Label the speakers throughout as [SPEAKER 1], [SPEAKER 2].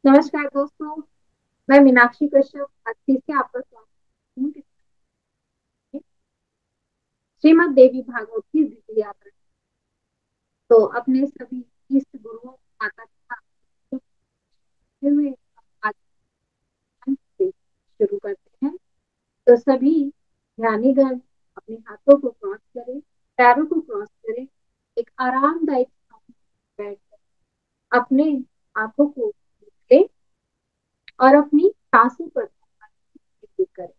[SPEAKER 1] नमस्कार दोस्तों। मैं मीनाक्षी कश्यप आज फिर से आपका स्वागत हूँ। श्रीमद् देवी भागवत की दिव्य यात्रा। तो अपने सभी इष्ट गुरुओं माता पिता को देखते हुए आज हम से शुरू करते हैं। तो सभी ध्यानीगण अपने हाथों को क्रॉस करें, पैरों को क्रॉस करें, एक आरामदायक बैठ कर अपने आंखों को खोलें और अपनी सांसों पर केंद्रित करें।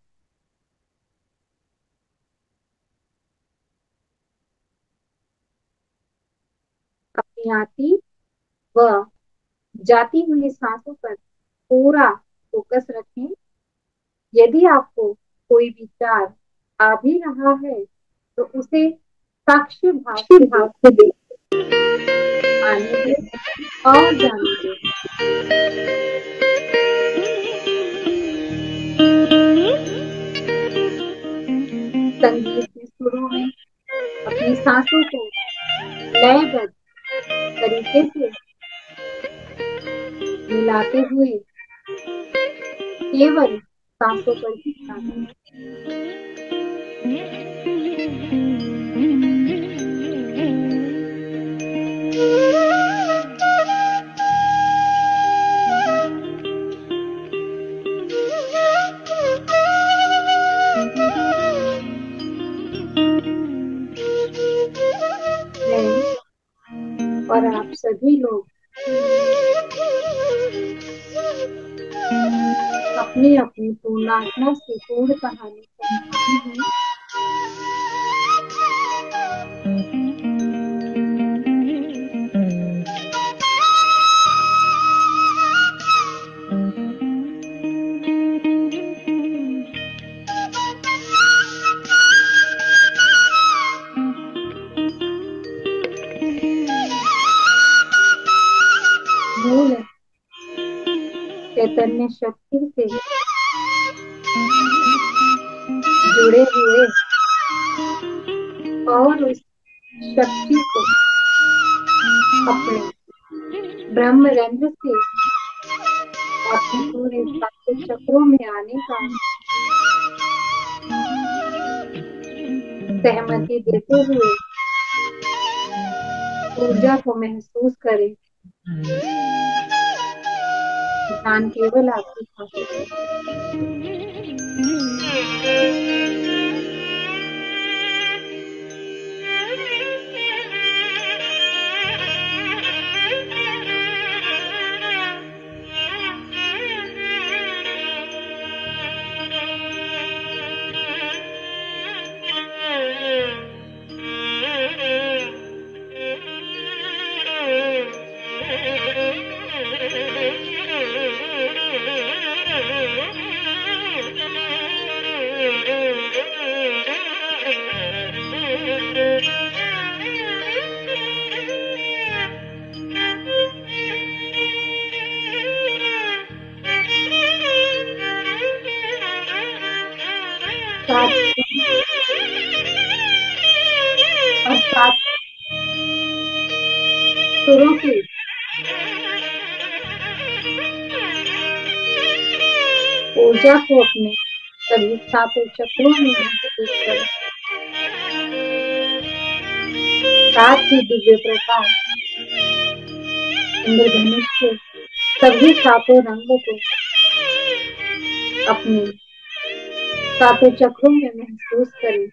[SPEAKER 1] अपनी आती व जाती हुई सांसों पर पूरा फोकस रखें। यदि आपको कोई विचार आ भी रहा है तो उसे साक्षी भाव से देख आने दें और जाने दें। संगीत के सुरों में अपनी सांसों को लयबद्ध तरीके से मिलाते हुए केवल सांसों पर ही ध्यान दें। और आप सभी लोग अपनी अपनी पूर्णात्मा से पूर्ण कहानी समझानी है। मूल चैतन्य शक्ति से जुड़े हुए और उस शक्ति को अपने ब्रह्म रंध्र से अपने पूरे सात चक्रों में आने का सहमति देते हुए ऊर्जा को महसूस करें। ध्यान केवल आपकी सांसों पर। और सात सुरों की ऊर्जा को अपने सभी सातों चक्रों में महसूस करें। सात ही दिव्य प्रकाश इंद्रधनुष के सभी सातों रंगों को अपने सातों चक्रों में महसूस करें।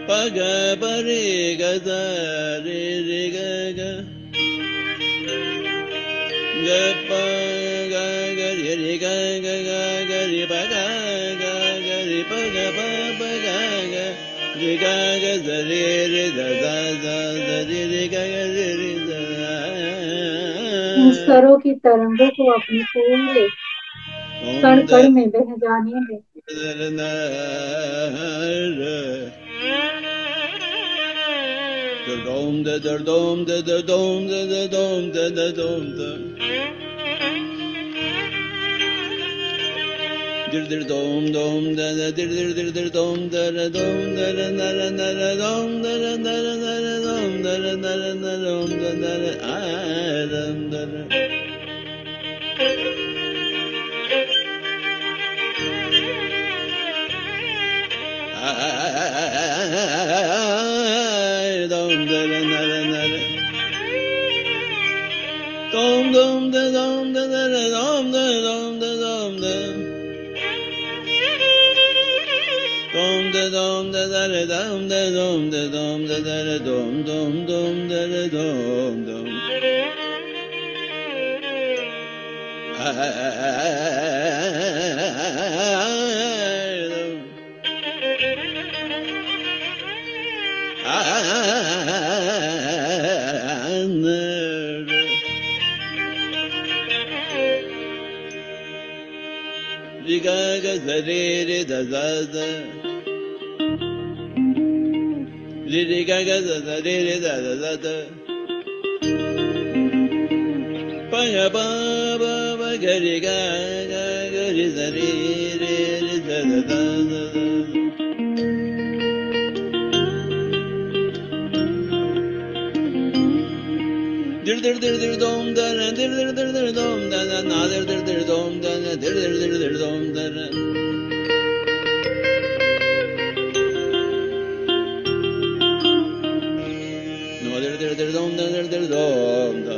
[SPEAKER 2] Paga pari ga da re re ga ga ga pa ga ga re re ga ga ga ga re pa ga ga ga re pa ga pa pa ga ga re ga ga da re re da da da da re re ga ga re re da.
[SPEAKER 1] इन स्वरों की तरंगों को अपने पूरे कण कण में बह जाने में
[SPEAKER 2] dom da da dom da da dom da da dom da da dom da dir dir dom dom da da dir dir dir dir dom da da dom da da na da na da dom da da na da na da dom da da na da na dom da da a dom da da dom da da na da na da dom dom da dom da da dom da dom da dom da dom da dom da da dom da dom da dom da da dom dom dom da dom dom ga ga da re re da da da re re ga ga da da re re da da da da pa ga ba ba ba ga re ga ga ga re da re re re da da da da dir dir dir dir dom da na dir dir dir dir dom da na na dir dir dir dom da na dir dir dir dir dom da na no dir dir dir dom da dir dir dom da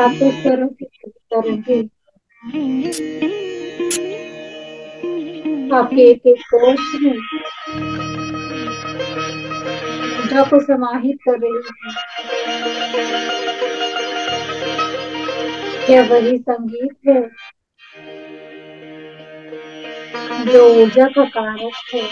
[SPEAKER 1] सातों स्वरों की करूंगी। आपके एक एक कोश में ऊर्जा को समाहित कर रही हूँ। यह वही संगीत है जो ऊर्जा का कारक है।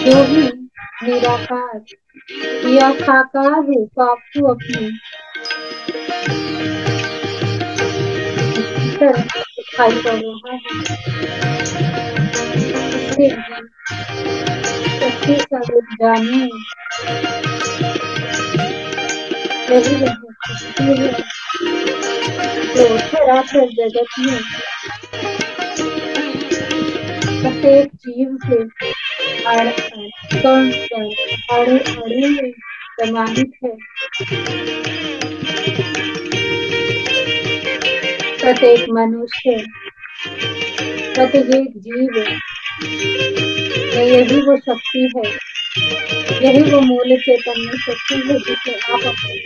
[SPEAKER 1] जो भी निराकार या साकार रूप आपको अपने भीतर दिखाई पड़ रहा है, उसे सच्चे स्वरूप जानिए। यही वह शक्ति है जो चराचर जगत में प्रत्येक जीव के कण कण अणु अणु में समाहित है। प्रत्येक मनुष्य, प्रत्येक जीव में यही वो शक्ति है, यही वो मूल चैतन्य शक्ति है जिसे आप अपने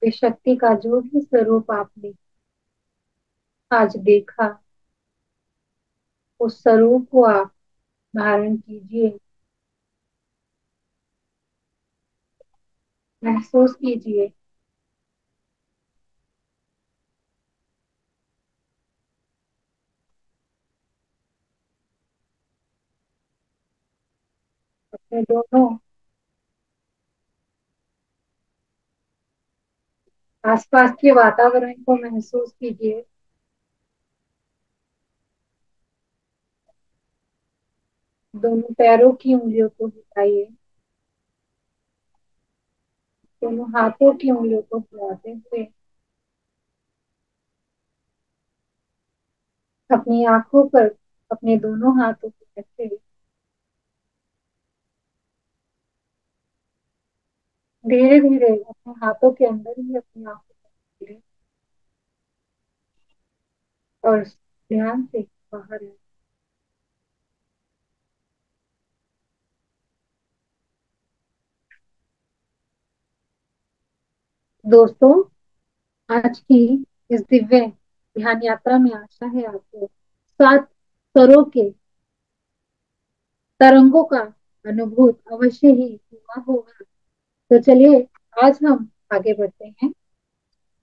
[SPEAKER 1] इस शक्ति का जो भी स्वरूप आपने आज देखा, उस स्वरूप को आप धारण कीजिए, महसूस कीजिए। अपने दोनों आसपास के वातावरण को महसूस कीजिए। दोनों पैरों की उंगलियों को हिलाइए, दोनों हाथों की उंगलियों को हिलाते हुए अपनी आंखों पर अपने दोनों हाथों को रखे, धीरे धीरे अपने हाथों के अंदर ही अपनी आंखों को रखें और ध्यान से बाहर आए। दोस्तों, आज की इस दिव्य ध्यान यात्रा में आशा है आपको 7 स्वरों के तरंगों का अनुभूत अवश्य ही हुआ होगा। तो चलिए आज हम आगे बढ़ते हैं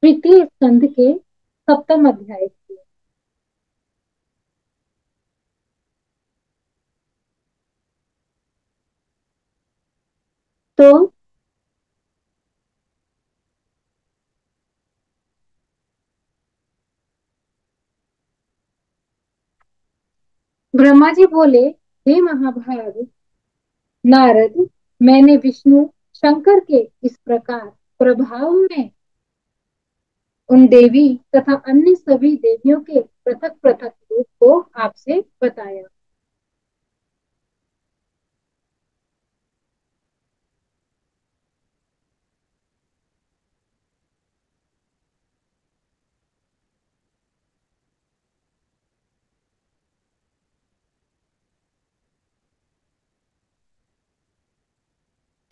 [SPEAKER 1] तृतीय स्कंध के 7वें अध्याय की। तो ब्रह्मा जी बोले, हे महाभाग नारद, मैंने विष्णु शंकर के इस प्रकार प्रभाव में उन देवी तथा अन्य सभी देवियों के पृथक पृथक रूप को आपसे बताया।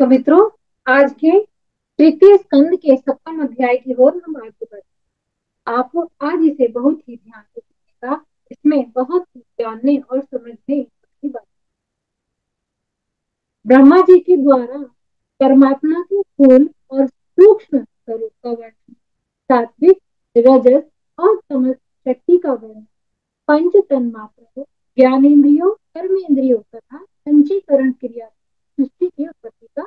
[SPEAKER 1] तो मित्रों, आज के तृतीय स्कंद के 7वें अध्याय की ओर हम आगे बढ़ते हैं। आप आज इसे बहुत ही ध्यान से सुनिएगा, इसमें बहुत जानने और समझने की बात। ब्रह्मा जी के द्वारा परमात्मा के स्थूल और सूक्ष्म स्वरूप का वर्णन सात्विक, रजस और तमस तन्मात्रा ज्ञानेन्द्रियों कर्मेंद्रियों तथा संचीकरण क्रिया सृष्टि की उत्पत्ति का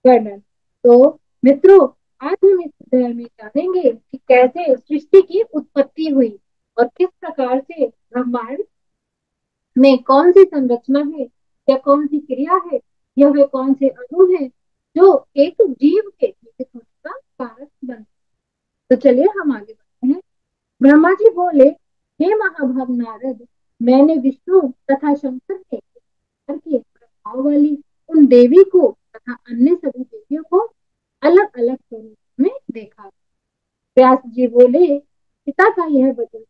[SPEAKER 1] वर्णन। तो मित्रों, आज हम इस अध्याय में जानेंगे कि कैसे सृष्टि की उत्पत्ति हुई और किस प्रकार से ब्रह्मांड में कौन सी संरचना है या कौन सी क्रिया है या वे कौन से अणु है जो एक जीव के विकसित होने का कारक बनते। तो चलिए हम आगे बढ़ते हैं। ब्रह्मा जी बोले, हे महाभाग नारद, मैंने विष्णु तथा शंकर के के प्रभाव वाली उन देवी को तथा अन्य सभी देवियों को अलग अलग स्वरूप में देखा। व्यास जी बोले, पिता का यह वचन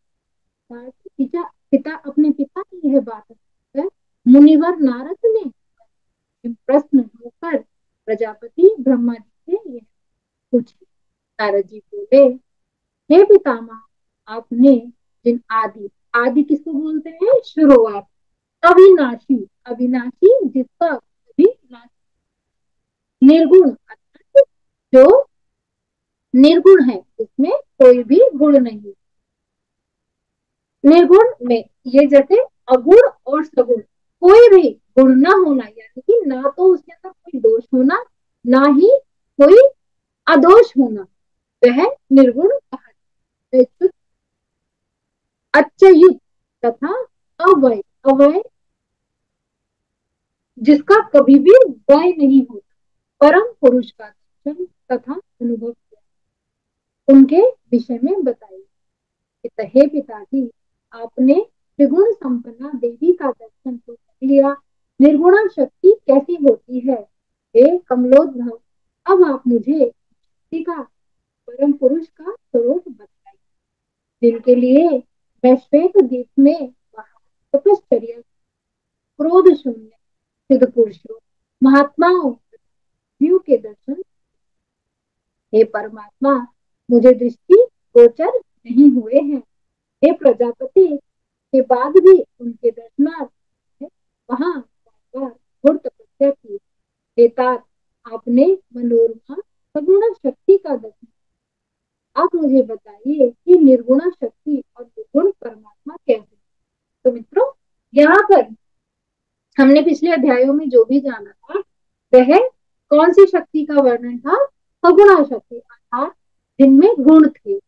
[SPEAKER 1] पिता पिता अपने पिता की यह बात कर मुनिवर नारद ने प्रश्न होकर प्रजापति ब्रह्मा जी से यह पूछी। नारद जी बोले, हे पितामह, आपने जिन आदि आदि किसको बोलते हैं? शुरुआत। अविनाशी, अविनाशी जिसका कभी नाश, निर्गुण अर्थात जो निर्गुण है, उसमें कोई भी गुण नहीं। निर्गुण में ये जैसे अगुण और सगुण, कोई भी गुण ना होना, यानी कि ना तो उसके अंदर कोई दोष होना, ना ही कोई अदोष होना, वह निर्गुण कहा जाता है। अच्युत तथा अवय, अवय जिसका कभी भी वय नहीं होता, परम पुरुष का दर्शन तथा अनुभव किया, उनके विषय में बताइए। हे पिताजी, आपने त्रिगुण संपन्ना देवी का दर्शन तो कर लिया, निर्गुणा शक्ति कैसी होती है? हे कमलोद्भव, अब आप मुझे शक्ति का, परम पुरुष का स्वरूप बताइए, जिनके लिए मैं श्वेत द्वीप में तपश्चर्या, क्रोध शून्य सिद्ध पुरुषों, महात्माओं के दर्शन। हे परमात्मा, मुझे दृष्टि गोचर नहीं हुए हैं। हे प्रजापति, के बाद भी उनके दर्शनार्थ वहां घोर तपस्या की। हे तात, आपने मनोरमा सगुण शक्ति का दर्शन। आप मुझे बताइए कि निर्गुणा शक्ति और निर्गुण परमात्मा कैसे। तो मित्रों, यहाँ पर हमने पिछले अध्यायों में जो भी जाना था, वह कौन सी शक्ति का वर्णन था? सगुणा शक्ति, अर्थात जिनमें गुण थे।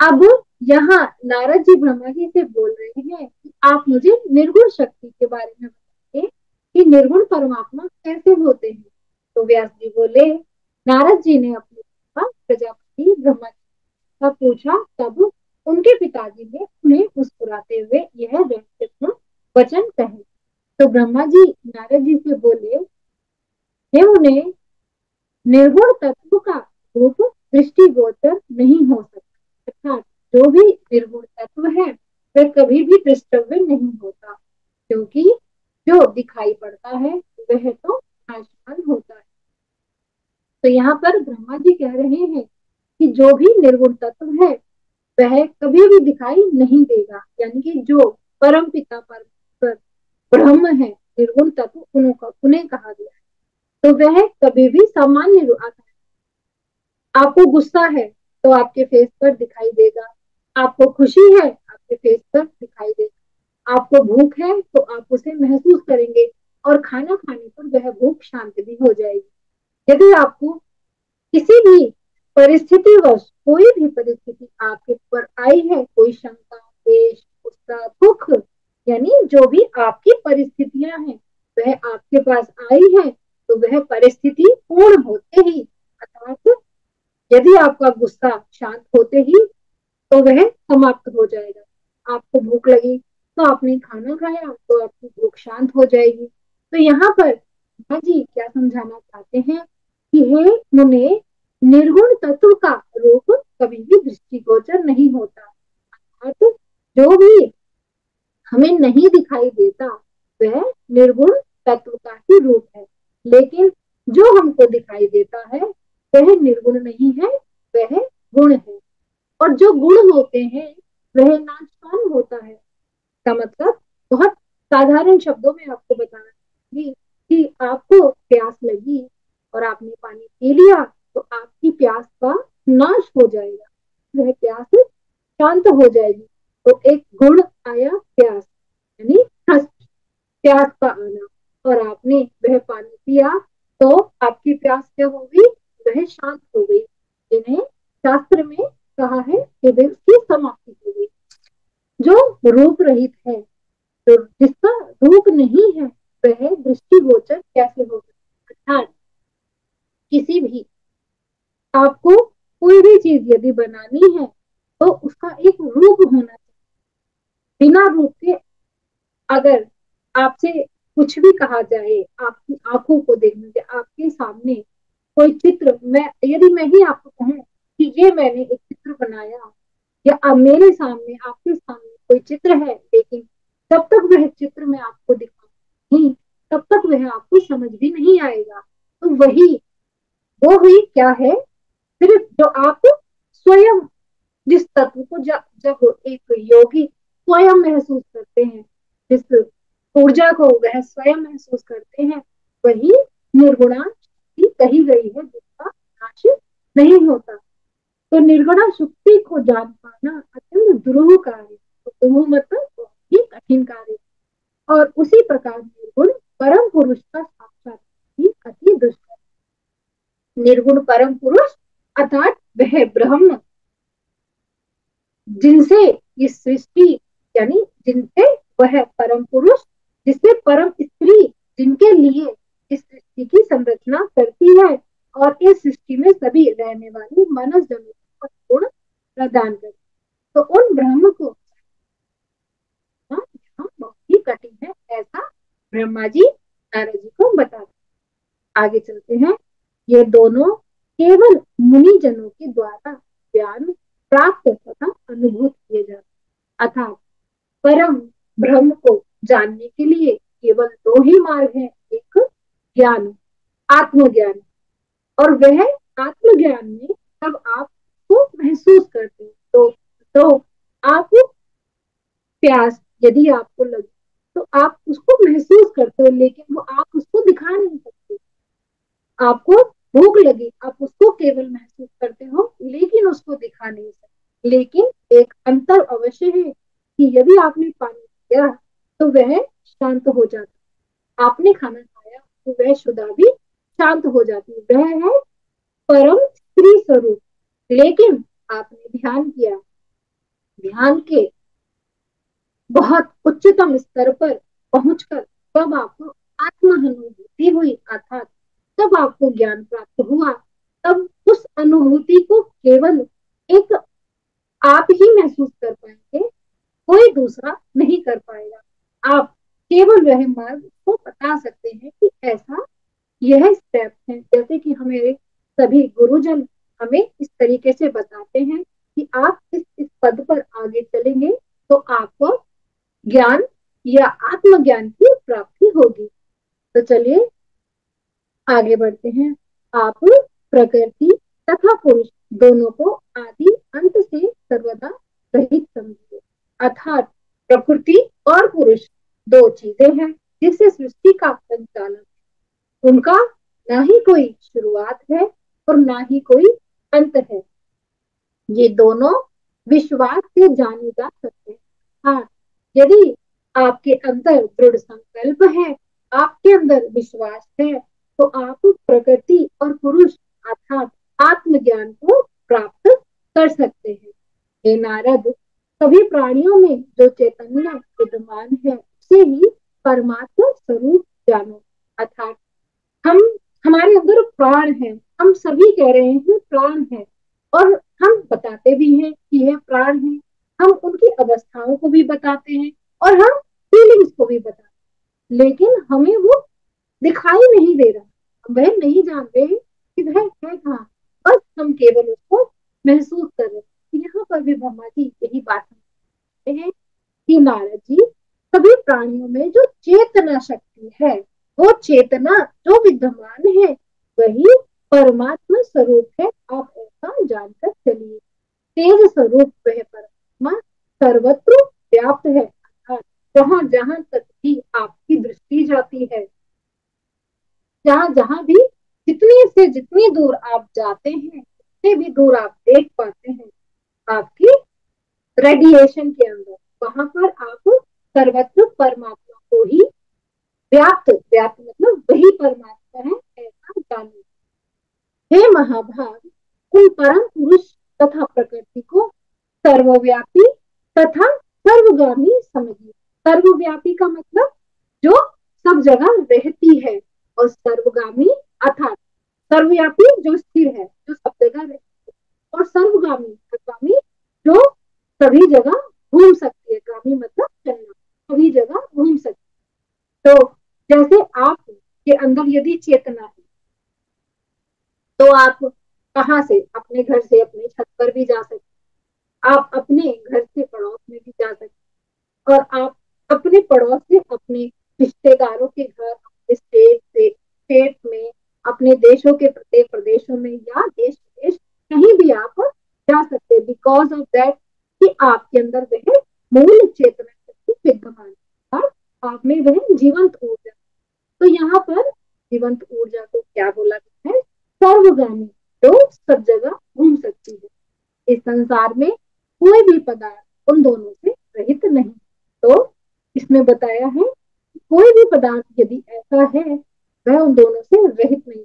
[SPEAKER 1] अब यहाँ नारद जी ब्रह्मा जी से बोल रहे हैं कि आप मुझे निर्गुण शक्ति के बारे में बताइए कि निर्गुण परमात्मा कैसे होते हैं। तो व्यास जी बोले, नारद जी ने अपने प्रजापति ब्रह्मा जी का पूछा, तब उनके पिताजी ने उन्हें मुस्कुराते हुए यह रहस्यपूर्ण वचन कहे। तो ब्रह्मा जी नारद जी से बोले, हे उन्हें निर्गुण तत्व का रूप दृष्टिगोचर नहीं हो सकता, अर्थात जो भी निर्गुण तत्व है वह कभी भी दृष्टव्य नहीं होता, क्योंकि जो दिखाई पड़ता है वह तो नाशवान होता है। तो यहाँ पर ब्रह्मा जी कह रहे हैं कि जो भी निर्गुण तत्व है वह कभी भी दिखाई नहीं देगा, यानी कि जो परम पिता परमेश्वर ब्रह्म है, निर्गुण तत्व उन्हें कहा गया है, तो वह कभी भी सामान्य आता है। आपको गुस्सा है तो आपके फेस पर दिखाई देगा, आपको खुशी है आपके फेस पर दिखाई देगा, आपको भूख है तो आप उसे महसूस करेंगे और खाना खाने पर वह भूख शांत भी हो जाएगी। यदि आपको किसी भी परिस्थितिवश कोई भी परिस्थिति आपके ऊपर आई है, कोई शंका, द्वेष, गुस्सा, दुख, यानी जो भी आपकी परिस्थितियां हैं वह आपके पास आई है, तो वह परिस्थिति पूर्ण होते ही, अर्थात यदि आपका गुस्सा शांत होते ही, तो वह समाप्त हो जाएगा। आपको भूख लगी तो आपने खाना खाया तो आपकी भूख शांत हो जाएगी। तो यहाँ पर जी क्या समझाना चाहते हैं कि हे मुने, निर्गुण तत्व का रूप कभी भी दृष्टिगोचर नहीं होता, अर्थात जो भी हमें नहीं दिखाई देता वह निर्गुण तत्व का ही रूप है, लेकिन जो हमको दिखाई देता है वह निर्गुण नहीं है, वह गुण है। और जो गुण होते हैं वह नाशवान होता है। इसका मतलब बहुत साधारण शब्दों में आपको बताना चाहिए कि आपको प्यास लगी और आपने पानी पी लिया तो आपकी प्यास का नाश हो जाएगा, वह प्यास शांत हो जाएगी। तो एक गुण आया प्यास, यानी थर्स्ट, प्यास का आना, और आपने वह पानी पिया तो आपकी प्यास क्या हो गई, वह शांत हो गई, जिन्हें शास्त्र में कहा है कि वह उसकी समाप्ति हो गई। जो रूप रहित है, तो जिसका रूप नहीं है, वह दृष्टिगोचर कैसे होगा। अर्थात किसी भी, आपको कोई भी चीज यदि बनानी है तो उसका एक रूप होना चाहिए। बिना रूप के अगर आपसे कुछ भी कहा जाए, आपकी आंखों को देखने से, आपके सामने कोई चित्र, मैं यदि मैं ही आपको कहूँ कि ये मैंने एक चित्र बनाया, या अब मेरे सामने, आपके सामने कोई चित्र है, लेकिन जब तक वह चित्र मैं आपको दिखाऊं नहीं, तब तक वह आपको समझ भी नहीं आएगा। तो वही, वो हुई क्या है, सिर्फ जो आप स्वयं, जिस तत्व को जब एक योगी स्वयं महसूस करते हैं, जिस ऊर्जा को वह स्वयं महसूस करते हैं, वही निर्गुणा शक्ति कही गई है, जिसका नाश नहीं होता। तो निर्गुणा शक्ति को जान पाना अत्यंत दुरूह कार्य, तो दुरूह मतलब बहुत ही कठिन कार्य। और उसी प्रकार निर्गुण परम पुरुष का साक्षात ही अति दुष्कर। निर्गुण परम पुरुष अर्थात वह ब्रह्म, जिनसे ये सृष्टि, यानी जिनसे, वह परम पुरुष जिससे परम स्त्री, जिनके लिए इस सृष्टि की संरचना करती है और इस सृष्टि में सभी रहने वाली मानव जनों को गुण प्रदान करती, तो उन ब्रह्म को यहाँ बहुत ही कठिन है, ऐसा ब्रह्मा जी नारद जी को बताते। आगे चलते हैं। ये दोनों केवल मुनि जनों के द्वारा ज्ञान प्राप्त तथा अनुभूत किए जाते, अर्थात परम ब्रह्म को जानने के लिए केवल दो ही मार्ग है, एक ज्ञान, आत्मज्ञान, और वह आत्मज्ञान में जब आप को महसूस करते हैं तो आप, प्यास यदि आपको लगे तो आप उसको महसूस करते हो, लेकिन वो आप उसको दिखा नहीं सकते। आपको भूख लगी, आप उसको केवल महसूस करते हो, लेकिन उसको दिखा नहीं सकते। लेकिन एक अंतर अवश्य है कि यदि आपने पानी पिया तो वह शांत हो जाता, आपने खाना खाया तो वह शुदा भी शांत हो जाती, वह है परम स्त्री स्वरूप। लेकिन आपने ध्यान किया, ध्यान के बहुत उच्चतम स्तर पर पहुंचकर तब आपको आत्मानुभूति हुई, अर्थात तब आपको ज्ञान प्राप्त हुआ, तब उस अनुभूति को केवल एक आप ही महसूस कर पाएंगे, कोई दूसरा नहीं कर पाएगा। आप केवल वह मार्ग को बता सकते हैं कि ऐसा यह स्टेप है, जैसे कि हमें सभी गुरुजन हमें इस तरीके से बताते हैं कि आप इस पद पर आगे चलेंगे तो आपको ज्ञान या आत्मज्ञान की प्राप्ति होगी। तो चलिए आगे बढ़ते हैं। आप प्रकृति तथा पुरुष दोनों को आदि अंत से सर्वदा रहित समझिए, अर्थात प्रकृति और पुरुष दो चीजें हैं जिससे सृष्टि का संचालन, उनका ना ही कोई शुरुआत है और ना ही कोई अंत है। ये दोनों विश्वास से जाने जा सकते हैं। हाँ, यदि आपके अंदर दृढ़ संकल्प है, आपके अंदर विश्वास है, तो आप प्रकृति और पुरुष अर्थात आत्मज्ञान को प्राप्त कर सकते हैं। हे नारद, सभी प्राणियों में जो चैतन्य विद्यमान है उसे ही परमात्मा स्वरूप जानो, अर्थात हम, हमारे अंदर प्राण है, हम सभी कह रहे हैं प्राण है, और हम बताते भी हैं कि यह प्राण है, हम उनकी अवस्थाओं को भी बताते हैं और हम फीलिंग्स को भी बताते हैं, लेकिन हमें वो दिखाई नहीं दे रहा, वह नहीं जानते कि वह है कहाँ, बस हम केवल उसको महसूस कर रहे हैं। यहाँ पर भी ब्रह्मा जी यही बात करते हैं कि नारद जी, सभी प्राणियों में जो चेतना शक्ति है, वो चेतना जो विद्यमान है वही परमात्मा स्वरूप है, आप ऐसा जानकर चलिए। तेज स्वरूप वह परमात्मा सर्वत्र व्याप्त है, अर्थात जहां जहां तक भी आपकी दृष्टि जाती है, जहां जहां भी, जितनी से जितनी दूर आप जाते हैं उतने भी दूर आप देख पाते हैं आपकी रेडिएशन के अंदर, वहां पर आप सर्वत्र परमात्मा को ही व्याप्त, व्याप्त मतलब वही परमात्मा है ऐसा जानो। हे महाभाग उन परम पुरुष तथा प्रकृति को सर्वव्यापी तथा सर्वगामी समझिए। सर्वव्यापी का मतलब जो सब जगह रहती है, और सर्वगामी अर्थात सर्वव्यापी जो स्थिर है, जो सब जगह रहती है, और सर्वगामी गामी जो सभी जगह घूम सकती है। गामी मतलब चलना, सभी जगह घूम सकती है। तो जैसे आप के अंदर यदि चेतना है, तो आप कहाँ से, अपने घर से अपने छत पर भी जा सकते, आप अपने घर से पड़ोस में भी जा सकते, और आप अपने पड़ोस से अपने रिश्तेदारों के घर, अपने स्टेट में, अपने देशों के प्रत्येक प्रदेशों में, या देश देश कहीं भी आप जा सकते, बिकॉज ऑफ दैट कि आपके अंदर वह मूल चेतना शक्ति विद्यमान है और आप में वह जीवंत ऊर्जा। तो यहाँ पर जीवंत ऊर्जा को क्या बोला गया है? सर्वगामी, जो सब जगह घूम सकती है। इस संसार में कोई भी पदार्थ उन दोनों से रहित नहीं। तो इसमें बताया है कोई भी पदार्थ यदि ऐसा है वह उन दोनों से रहित नहीं।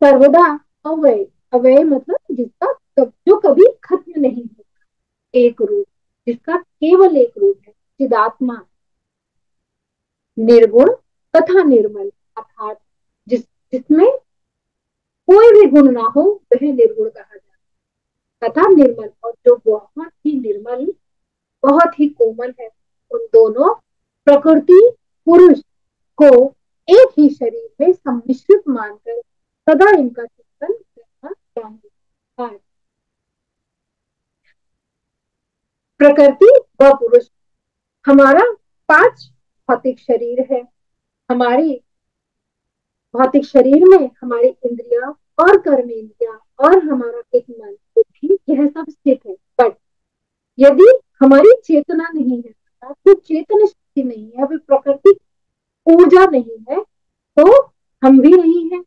[SPEAKER 1] सर्वदा अवय, अवय मतलब जिसका जो कभी खत्म नहीं होता, एक रूप, जिसका केवल एक रूप है, चिदात्मा, निर्गुण तथा निर्मल, अर्थात जिसमें कोई भी गुण ना हो वह निर्गुण कहा जाता है, तथा निर्मल, और जो बहुत ही निर्मल, बहुत ही कोमल है। उन दोनों प्रकृति पुरुष को एक ही शरीर में सम्मिश्रित मानकर सदा इनका चिंतन करना चाहिए। प्रकृति व पुरुष, हमारा 5 भौतिक शरीर है। हमारी भौतिक शरीर में हमारी इंद्रिया और कर्मेंद्रिया और हमारा एक मन, बुद्धि, यह सब स्थित है। बट यदि हमारी चेतना नहीं है, तो चेतन शक्ति नहीं है, अभी प्रकृति ऊर्जा नहीं है, तो हम भी नहीं है,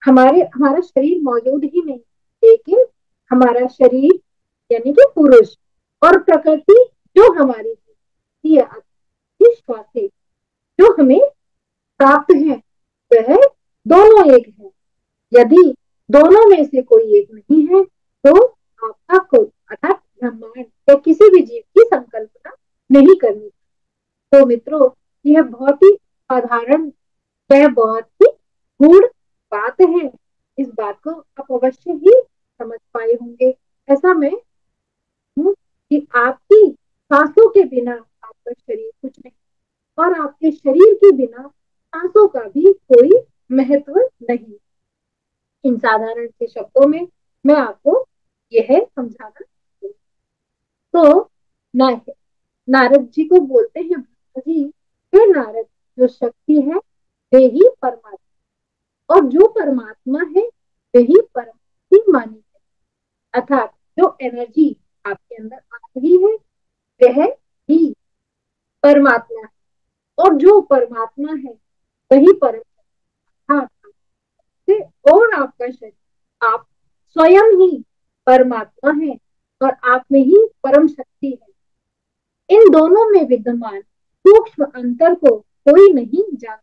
[SPEAKER 1] हमारा शरीर मौजूद ही नहीं। लेकिन हमारा शरीर यानी कि पुरुष और प्रकृति जो हमारी श्वासें जो हमें प्राप्त है, वह दोनों एक है। यदि दोनों में से कोई एक नहीं है, तो आपका कोई अर्थात ब्रह्मांड या किसी भी जीव की संकल्पना नहीं करनी। तो मित्रों, यह बहुत ही साधारण, वह बहुत ही गूढ़ बात है। इस बात को आप अवश्य ही समझ पाए होंगे। ऐसा मैं हूँ कि आपकी सांसों के बिना आपका शरीर कुछ नहीं, और आपके शरीर के बिना सांसों का भी कोई महत्व नहीं। इन साधारण से शब्दों में मैं आपको यह समझाना चाहती हूँ। तो नारद जी को बोलते हैं, जी हे नारद, जो शक्ति है वे ही परमात्मा, और जो परमात्मा है वही परम ही मानी है। अर्थात जो एनर्जी आपके अंदर आ रही है वह ही परमात्मा है, और जो परमात्मा है वही परम। हाँ, और आपका शरीर, आप स्वयं ही परमात्मा है, और आप में ही परम शक्ति है। इन दोनों में विद्यमान सूक्ष्म अंतर को कोई नहीं जानता,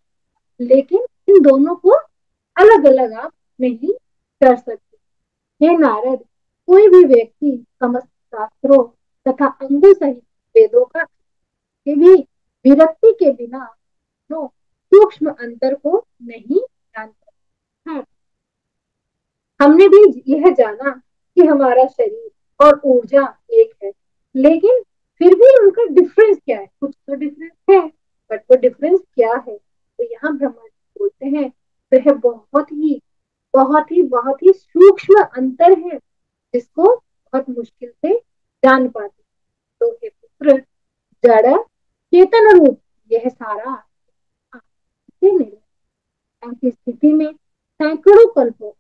[SPEAKER 1] लेकिन इन दोनों को अलग अलग आप नहीं कर सकते। हे नारद, कोई भी व्यक्ति समस्त शास्त्रों तथा अंगों सहित वेदों का भी विरक्ति के बिना तो सूक्ष्म अंतर को नहीं जानता। हाँ, हमने भी यह जाना कि हमारा शरीर और ऊर्जा एक है, लेकिन फिर भी उनका डिफरेंस क्या है? कुछ तो डिफरेंस है, बट वो डिफरेंस क्या है? तो यहाँ ब्रह्मा जी बोलते हैं वह बहुत ही सूक्ष्म अंतर है, जिसको बहुत मुश्किल से जान पाते। तो हे पुत्र, जड़ चेतन रूप यह सारा ऐसी स्थिति में सैकड़ों कल्पों,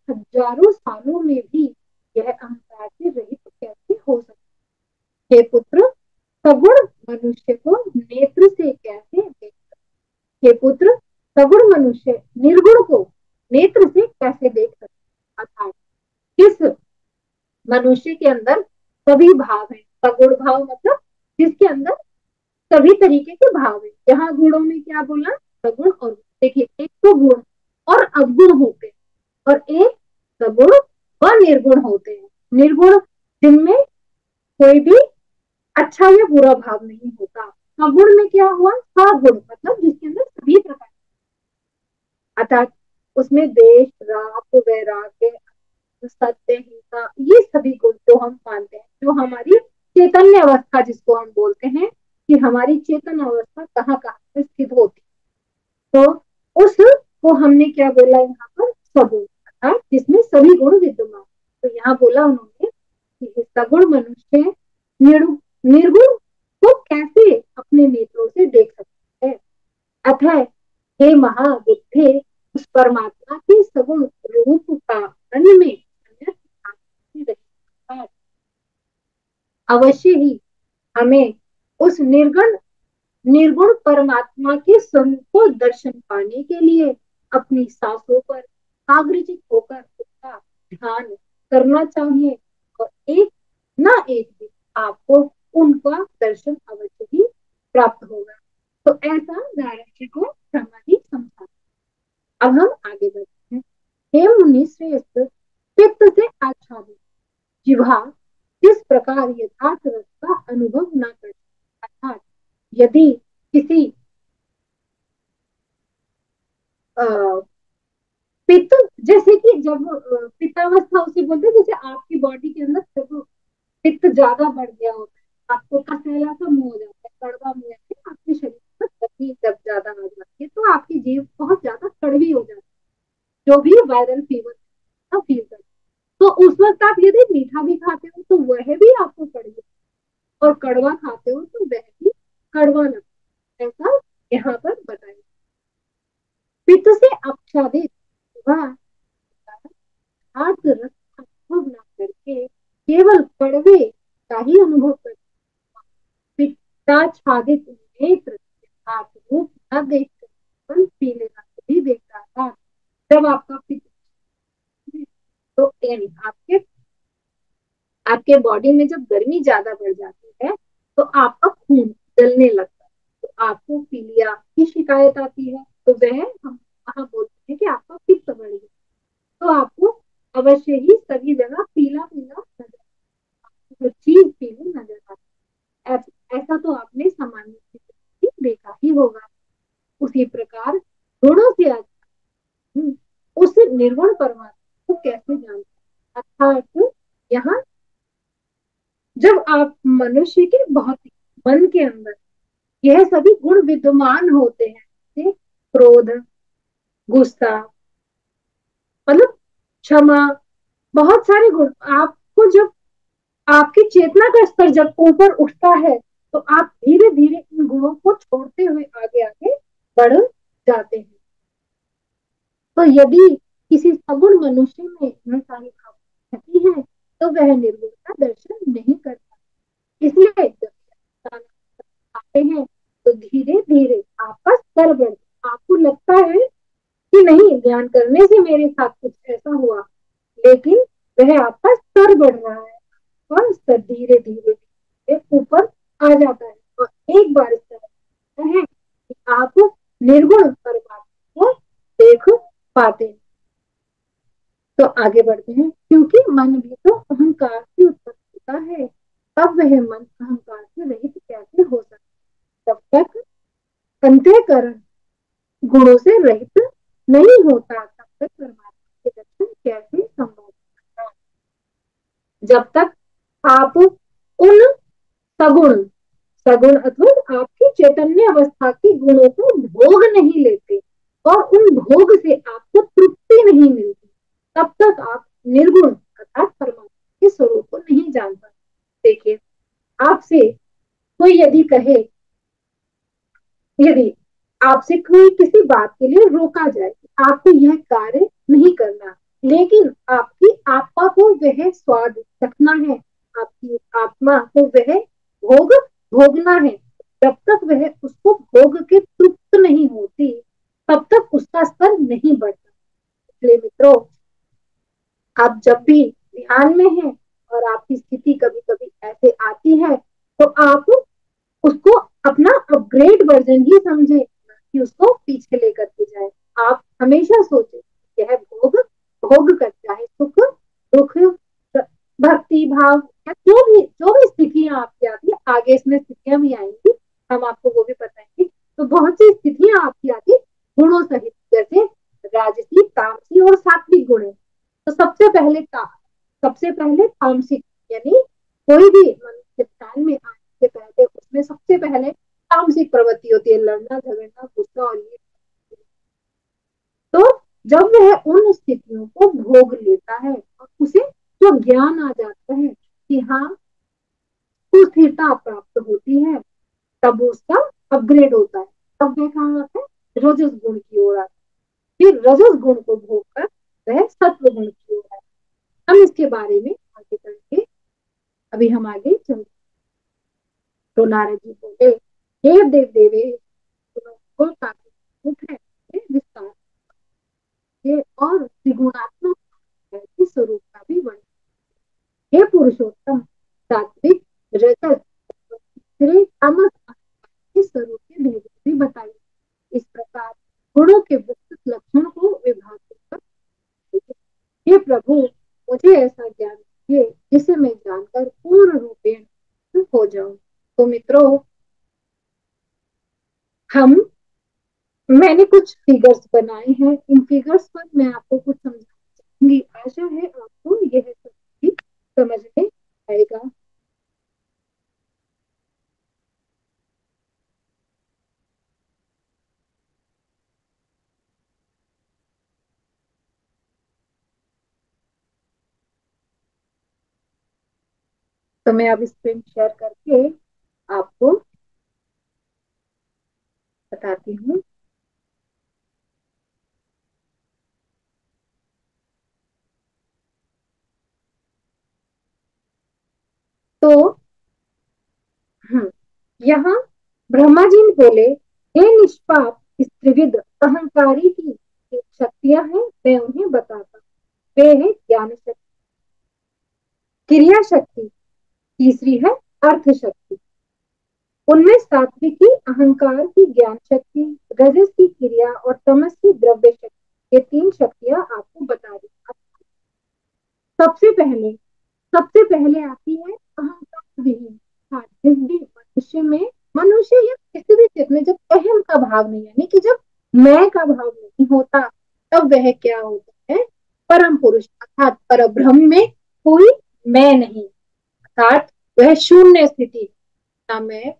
[SPEAKER 1] हजारों सालों में भी यह अहंकार से रहित कैसे हो सकता? हे पुत्र, सगुण मनुष्य को नेत्र से कैसे देख सकते? हे पुत्र, सगुण मनुष्य निर्गुण को नेत्र से कैसे देख सकते? अर्थात किस मनुष्य के अंदर सभी भाव है। सगुण भाव मतलब जिसके अंदर सभी तरीके के भाव है। यहाँ गुणों में क्या बोला, सगुण और, देखिए एक तो गुण और अवगुण होते हैं और एक सगुण व निर्गुण होते हैं। निर्गुण जिनमें कोई भी अच्छा या बुरा भाव नहीं होता। सगुण में क्या हुआ, सगुण मतलब जिसके अंदर सभी प्रकार, अर्थात उसमें देश राग वैराग्य सत्य हिंसा ये सभी गुण जो हम मानते हैं, जो हमारी चैतन्य अवस्था जिसको हम बोलते हैं कि हमारी चेतन अवस्था कहाँ कहाँ पे स्थित होती है, तो उसको हमने क्या बोला यहाँ पर, सगुण, अर्थात जिसमें सभी गुण विद्यमान। तो यहाँ बोला उन्होंने कि सगुण मनुष्य निर्गुण को कैसे अपने नेत्रों से देख सकते हैं। अतः हे महाबुद्धे, उस परमात्मा के सगुण रूप का अन्य में अवश्य ही हमें उस निर्गुण परमात्मा के स्वरूप को दर्शन पाने के लिए अपनी सांसों पर आग्रचित होकर उसका ध्यान करना चाहिए और एक ना एक दिन आपको उनका दर्शन अवश्य ही प्राप्त होगा। तो ऐसा नारायण जी को ब्रह्मा जी समझा। अब हम आगे बढ़ते हैं। हे मुनि श्रेष्ठ, पित्त से आच्छादित जिह्वा जिस प्रकार यथार्थ रस का अनुभव न कर, अर्थात यदि किसी पित्त, जैसे कि जब पित्तावस्था उसे बोलते हैं, जैसे आपकी बॉडी के अंदर जब पित्त ज्यादा बढ़ गया होता है, आपको कसैला सा मुंह हो जाता है, कड़वा मुंह है, आपके शरीर में गर्मी जब ज्यादा आ जाती है तो आपकी जीभ बहुत ज्यादा कड़वी हो जाती है, जो भी वायरल फीवर का फील करता है। तो उस वक्त आप यदि मीठा भी खाते हो तो वह भी आपको कड़वी, और कड़वा खाते हो तो वह भी कड़वा लगता है, ऐसा यहाँ पर बताया। पित्त से आच्छादित वह हाथ रस का अनुभव न करके केवल कड़वे का ही अनुभव कर, पित्ताच्छादित नेत्र आप रूप न देखकर बल पीले रंग भी देखता था। जब आपका पित्त, तो यानी आपके आपके बॉडी में जब गर्मी ज्यादा बढ़ जाती है तो आपका खून जलने लगता है, तो आपको पीलिया की शिकायत आती है, तो वह हम वहां बोलते हैं कि आपका पित्त बढ़ गया। तो आपको अवश्य ही सभी जगह पीला पीला नजर, हर चीज पीली नजर आती है। ऐसा तो आपने सामान्य देखा ही होगा। उसी प्रकार गुणों से उस निर्गुण परमात्मा को कैसे जानते, अर्थात यहाँ जब आप मनुष्य के भौतिक मन के अंदर यह सभी गुण विद्यमान होते हैं, जैसे क्रोध, गुस्सा, मतलब क्षमा, बहुत सारे गुण, आपको जब आपकी चेतना का स्तर जब ऊपर उठता है तो आप धीरे धीरे इन गुणों को छोड़ते हुए आगे आगे बढ़ जाते हैं। तो यदि किसी सगुण मनुष्य में यह सारी भावनाएं है तो वह निर्गुण का दर्शन नहीं करता। इसलिए जब आते हैं तो धीरे धीरे आपका स्तर बढ़ता, आपको लगता है कि नहीं ज्ञान करने से मेरे साथ कुछ ऐसा हुआ, लेकिन वह आपका स्तर बढ़ रहा है और स्तर धीरे धीरे धीरे ऊपर आ जाता है और एक बार इस तरह है कि आप निर्गुण परमात्मा को देख पाते हैं। तो आगे बढ़ते हैं, क्योंकि मन भी तो अहंकार से उत्पत्ति का है, तब वह मन अहंकार से रहित कैसे हो सकता, जब तक अंतःकरण गुणों से रहित नहीं होता तब तक परमात्मा के दर्शन कैसे संभव है। जब तक आप उन सगुण सगुण अथवा आपकी चैतन्य अवस्था के गुणों को भोग नहीं लेते और उन भोग से आपको तृप्ति नहीं मिलती, तब तक आप निर्गुण अर्थात परमात्मा के स्वरूप को नहीं जान पाते। देखिए, आपसे कोई यदि कहे, यदि आपसे कोई किसी बात के लिए रोका जाए, आपको यह कार्य नहीं करना, लेकिन आपकी आत्मा को वह स्वाद चखना है, आपकी आत्मा को वह भोग भोगना है, जब तक वह उसको भोग के तृप्त नहीं होती तब तक उसका स्तर नहीं बढ़ता। इसलिए मित्रों, आप जब भी ध्यान में हैं और आपकी स्थिति कभी कभी ऐसे आती है, तो आप उसको अपना अपग्रेड वर्जन ही समझे, कि उसको पीछे लेकर के जाए। आप हमेशा सोचे यह भोग, भोग कर, चाहे सुख दुख भक्ति भाव या जो भी स्थितियां आपकी आती है, आगे इसमें स्थितियां भी आएंगी, हम आपको वो भी बताएंगे। तो बहुत सी स्थितियां आपकी आती गुणों सहित, जैसे राजसी तामसी और सात्विक गुण है। तो सबसे पहले तामसिक, यानी कोई भी मनुष्य ध्यान में आने से पहले उसमें सबसे पहले तामसिक प्रवृत्ति होती है, लड़ना झगड़ना गुस्सा और ये। तो जब वह उन स्थितियों को भोग लेता है और उसे जो ज्ञान आ जाता है कि हाँ स्थिरता प्राप्त होती है, तब उसका अपग्रेड होता है। तब वह कहाँ आता है, रजस गुण की ओर आता है। फिर रजस गुण को भोग कर वह सत्व गुण की ओर आता है। हम इसके बारे में आगे बढ़ेंगे। अभी हम आगे चलते। तो नारद जी बोले, हे देव देवे, काफी है, विस्तार है और त्रिगुणात्मक स्वरूप का भी वर्णन। हे पुरुषोत्तम, सात्विक रजस तमस के स्वरूप के भेद भी बताइए। इस प्रकार गुणों के विस्तृत लक्षण को विभाजित कर, हे प्रभु, मुझे ऐसा ज्ञान दीजिए जिसे मैं जानकर पूर्ण रूपेण हो जाऊं। तो मित्रों, हम मैंने कुछ फिगर्स बनाए हैं, इन फिगर्स पर मैं आपको कुछ समझाना चाहूंगी। आशा है आपको यह सब समझ में आएगा। तो मैं अब स्क्रीन शेयर करके आपको बताती हूँ। तो यहाँ ब्रह्मा जी ने बोले, हे निष्पाप स्त्रीविद, अहंकारी की शक्तियां हैं, मैं उन्हें बताता। वे है ज्ञान शक्ति, क्रिया शक्ति, तीसरी है अर्थ शक्ति। उनमें सात्विकी अहंकार की ज्ञान शक्ति, रजस की क्रिया और तमस की द्रव्य शक्ति, ये तीन शक्तियां आपको बता रही। सबसे पहले सबसे पहले आती है अहंकार विहीन। हाँ, जिस भी मनुष्य में, मनुष्य या किसी भी चीज में जब अहम का भाव नहीं, यानी कि जब मैं का भाव नहीं होता, तब वह क्या होता है, परम पुरुष अर्थात पर ब्रह्म में कोई मैं नहीं, अर्थात वह शून्य स्थिति, ना मैं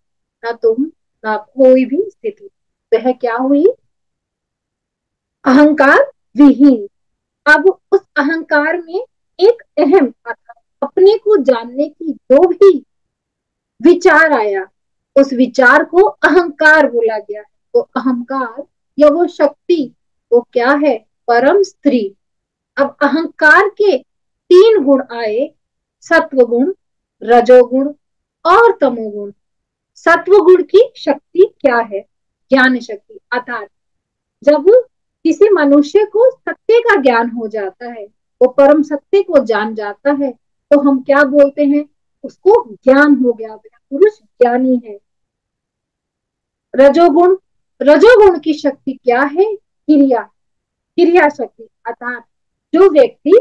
[SPEAKER 1] ना तुम ना कोई भी स्थिति, वह क्या हुई, अहंकार विहीन। अब उस अहंकार में एक अहम अर्थात अपने को जानने की जो भी विचार आया, उस विचार को अहंकार बोला गया है। तो अहंकार या वो शक्ति, वो क्या है, परम स्त्री। अब अहंकार के तीन गुण आए, सत्व गुण, रजोगुण और तमोगुण। सत्व गुण की शक्ति क्या है, ज्ञान शक्ति, अर्थात जब किसी मनुष्य को सत्य का ज्ञान हो जाता है, वो परम सत्य को जान जाता है, तो हम क्या बोलते हैं, उसको ज्ञान हो गया, पुरुष ज्ञानी है। रजोगुण, रजोगुण की शक्ति क्या है, क्रिया, क्रिया शक्ति, अर्थात जो व्यक्ति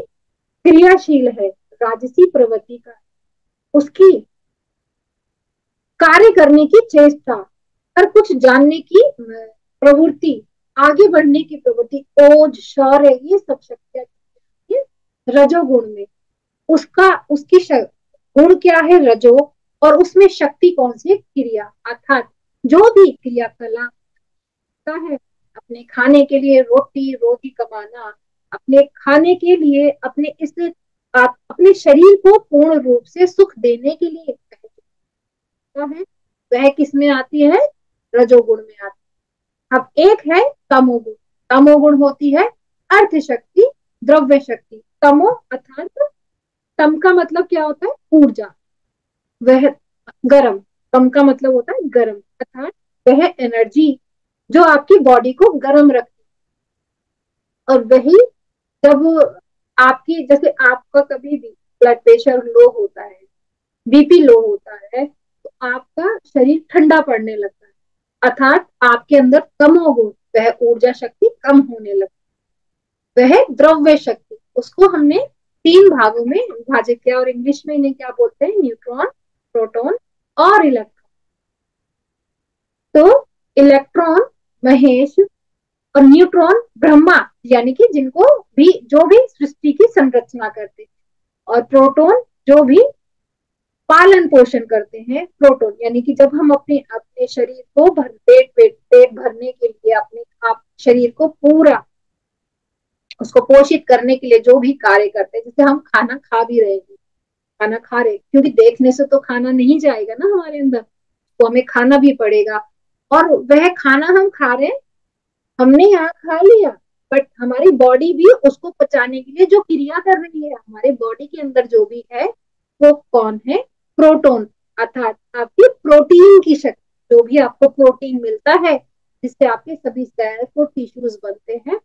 [SPEAKER 1] क्रियाशील है, राजसी प्रवृत्ति का, उसकी कार्य करने की चेष्टा और कुछ जानने की प्रवृत्ति, आगे बढ़ने की प्रवृत्ति, ओज शौर्य, ये सब शक्तियां रजोगुण में। उसका उसकी गुण क्या है, रजो, और उसमें शक्ति कौन सी है, क्रिया, अर्थात जो भी क्रियाकलाप है, अपने खाने के लिए रोटी रोटी कमाना, अपने खाने के लिए, अपने इस अपने शरीर को पूर्ण रूप से सुख देने के लिए है, वह किस में आती है, रजोगुण में आती है। अब एक है तमोगुण। तमोगुण होती है अर्थ शक्ति, द्रव्य शक्ति। तमो अर्थात, तम का मतलब क्या होता है, ऊर्जा, वह गर्म, तम का मतलब होता है गर्म, अर्थात वह एनर्जी जो आपकी बॉडी को गर्म रखती है। और वही जब आपकी, जैसे आपका कभी भी ब्लड प्रेशर लो होता है, बीपी लो होता है, तो आपका शरीर ठंडा पड़ने लगता है, अर्थात आपके अंदर तमोगुण, वह ऊर्जा शक्ति कम होने लगती है। वह द्रव्य शक्ति, उसको हमने 3 भागों में विभाजित किया, और इंग्लिश में इन्हें क्या बोलते हैं, न्यूट्रॉन, प्रोटॉन और इलेक्ट्रॉन। तो इलेक्ट्रॉन महेश, और न्यूट्रॉन ब्रह्मा, यानी कि जिनको भी, जो भी सृष्टि की संरचना करते हैं, और प्रोटॉन जो भी पालन पोषण करते हैं, प्रोटॉन यानी कि जब हम अपने अपने शरीर को पेट भरने के लिए, अपने आप शरीर को पूरा उसको पोषित करने के लिए जो भी कार्य करते हैं, जैसे हम खाना खा भी रहे हैं, खाना खा रहे, क्योंकि देखने से तो खाना नहीं जाएगा ना हमारे अंदर, तो हमें खाना भी पड़ेगा, और वह खाना हम खा रहे हैं, हमने यहाँ खा लिया, बट हमारी बॉडी भी उसको पचाने के लिए जो क्रिया कर रही है, हमारे बॉडी के अंदर जो भी है वो कौन है, प्रोटॉन, अर्थात आपकी प्रोटीन की शक्ति, जो भी आपको प्रोटीन मिलता है जिससे आपके सभी सेल्स और टिश्यूज बनते हैं,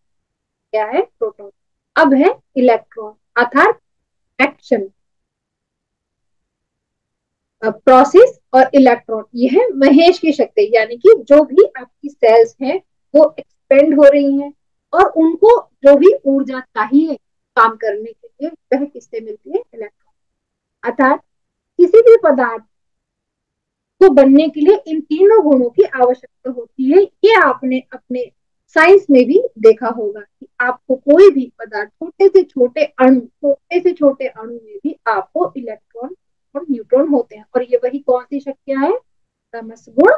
[SPEAKER 1] क्या है, प्रोटॉन। अब है इलेक्ट्रॉन, अर्थात एक्शन, प्रोसेस, और इलेक्ट्रॉन, यह महेश की शक्ति, यानी कि जो भी आपकी सेल्स हैं वो एक्सपेंड हो रही हैं, और उनको जो भी ऊर्जा चाहिए काम करने के लिए, वह किससे मिलती है, इलेक्ट्रॉन। अर्थात किसी भी पदार्थ को बनने के लिए इन तीनों गुणों की आवश्यकता होती है। ये आपने अपने साइंस में भी देखा होगा कि आपको कोई भी पदार्थ, छोटे से छोटे अणु में भी आपको इलेक्ट्रॉन और न्यूट्रॉन होते हैं, और ये वही कौन सी शक्तियां हैं, तमस गुण,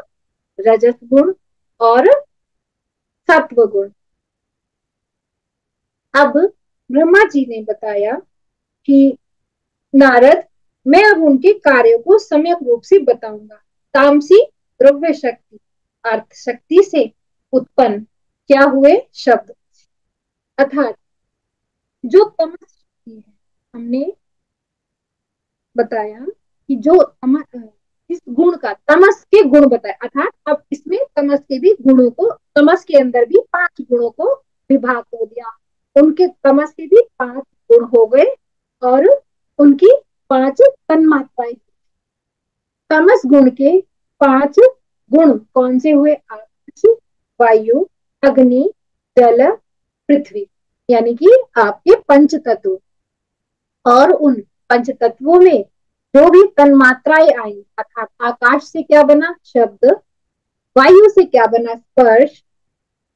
[SPEAKER 1] रजस गुण और सत्व गुण। अब ब्रह्मा जी ने बताया कि नारद, मैं अब उनके कार्यों को सम्यक रूप से बताऊंगा। तामसी द्रव्य शक्ति, अर्थ शक्ति से उत्पन्न क्या हुए शब्द, अर्थात जो तमस शक्ति है, हमने बताया कि जो इस गुण का, तमस के गुण बताए, अर्थात अब इसमें तमस के भी गुणों को, तमस के अंदर भी 5 गुणों को विभाग कर दिया, उनके तमस के भी 5 गुण हो गए, और उनकी 5 तन्मात्राएं। तमस गुण के 5 गुण कौन से हुए, आकाश, वायु, अग्नि, जल, पृथ्वी, यानी कि आपके पंच तत्व, और उन पंच तत्वों में जो भी तन्मात्राएं आई, अर्थात आकाश से क्या बना, शब्द, वायु से क्या बना, स्पर्श,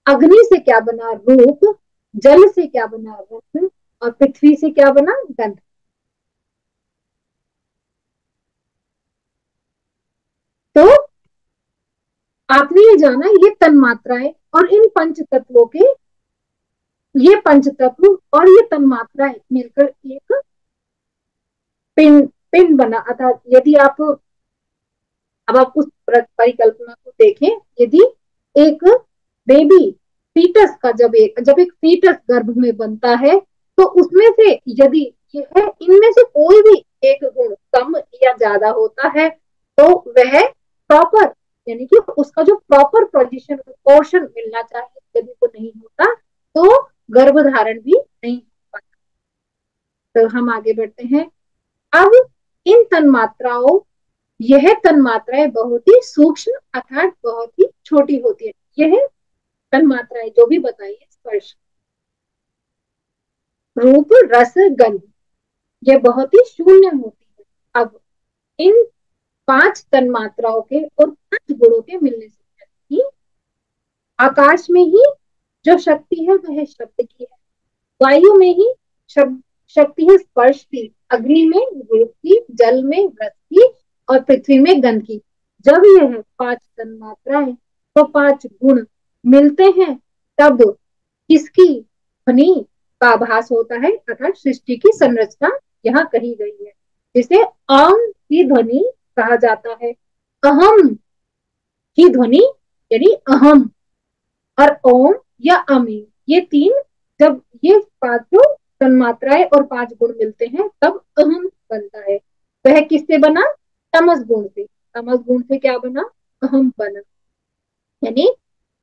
[SPEAKER 1] अग्नि से क्या बना, रूप, जल से क्या बना, रस, और पृथ्वी से क्या बना, गंध। तो आपने ये जाना, ये तन्मात्राएं और इन पंच तत्वों के, ये पंच तत्व और ये तन्मात्राएं मिलकर एक पिंड पिंड बना। अर्थात यदि आप, अब आप उस परिकल्पना को देखें, यदि एक बेबी फीटस का, जब एक फीटस गर्भ में बनता है, तो उसमें से यदि यह इनमें से कोई भी एक गुण कम या ज्यादा होता है, तो वह प्रॉपर, यानी कि उसका जो प्रॉपर पोजीशन, पोर्शन मिलना चाहिए, यदि वो नहीं होता तो गर्भ धारण भी नहीं हो पाता। तो हम आगे बढ़ते हैं। अब इन तन्मात्राओं, यह तन्मात्राएं बहुत ही सूक्ष्म, अर्थात बहुत ही छोटी होती है। यह तन्मात्राएं जो भी बताई है, स्पर्श, रूप, रस, गंध, ये बहुत ही शून्य होती है। अब इन 5 तन्मात्राओं के और 5 गुणों के मिलने से आकाश में ही जो शक्ति है वह शब्द की है, वायु में ही शक्ति है स्पर्श की, अग्नि में रूप की, जल में रस की, और पृथ्वी में गंध की। जब यह 5 तन्मात्राएं व 5 गुण मिलते हैं, तब किसकी ध्वनि का आभास होता है, अर्थात सृष्टि की संरचना यहाँ कही गई है, जिसे अम की ध्वनि कहा जाता है। अहम की ध्वनि यानी अहम, और ओम या अमी, ये 3, जब ये 5 तन्मात्राएं और 5 गुण मिलते हैं, तब अहम बनता है। वह किससे बना, तमस गुण से। तमस गुण से क्या बना, अहम बना, यानी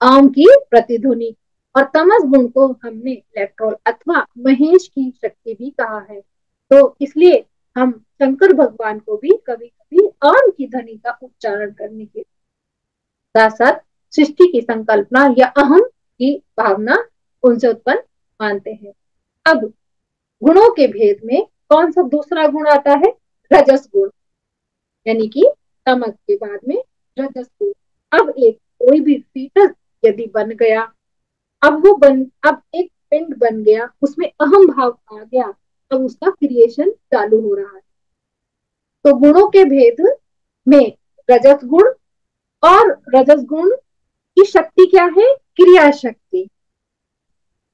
[SPEAKER 1] आम की प्रतिध्वनि। और तमस गुण को हमने इलेक्ट्रॉन अथवा महेश की शक्ति भी कहा है। तो इसलिए हम शंकर भगवान को भी कभी कभी आम की ध्वनि का उच्चारण करने के साथ साथ सृष्टि की संकल्पना या अहम की भावना उनसे उत्पन्न मानते हैं। अब गुणों के भेद में कौन सा दूसरा गुण आता है? रजस गुण, यानी कि तमक के बाद में रजस गुण। अब एक कोई भी फीटस यदि बन गया, अब एक पिंड बन गया, उसमें अहम भाव आ गया, अब उसका क्रिएशन चालू हो रहा है। तो गुणों के भेद में रजस गुण, और रजस गुण की शक्ति क्या है? क्रिया शक्ति।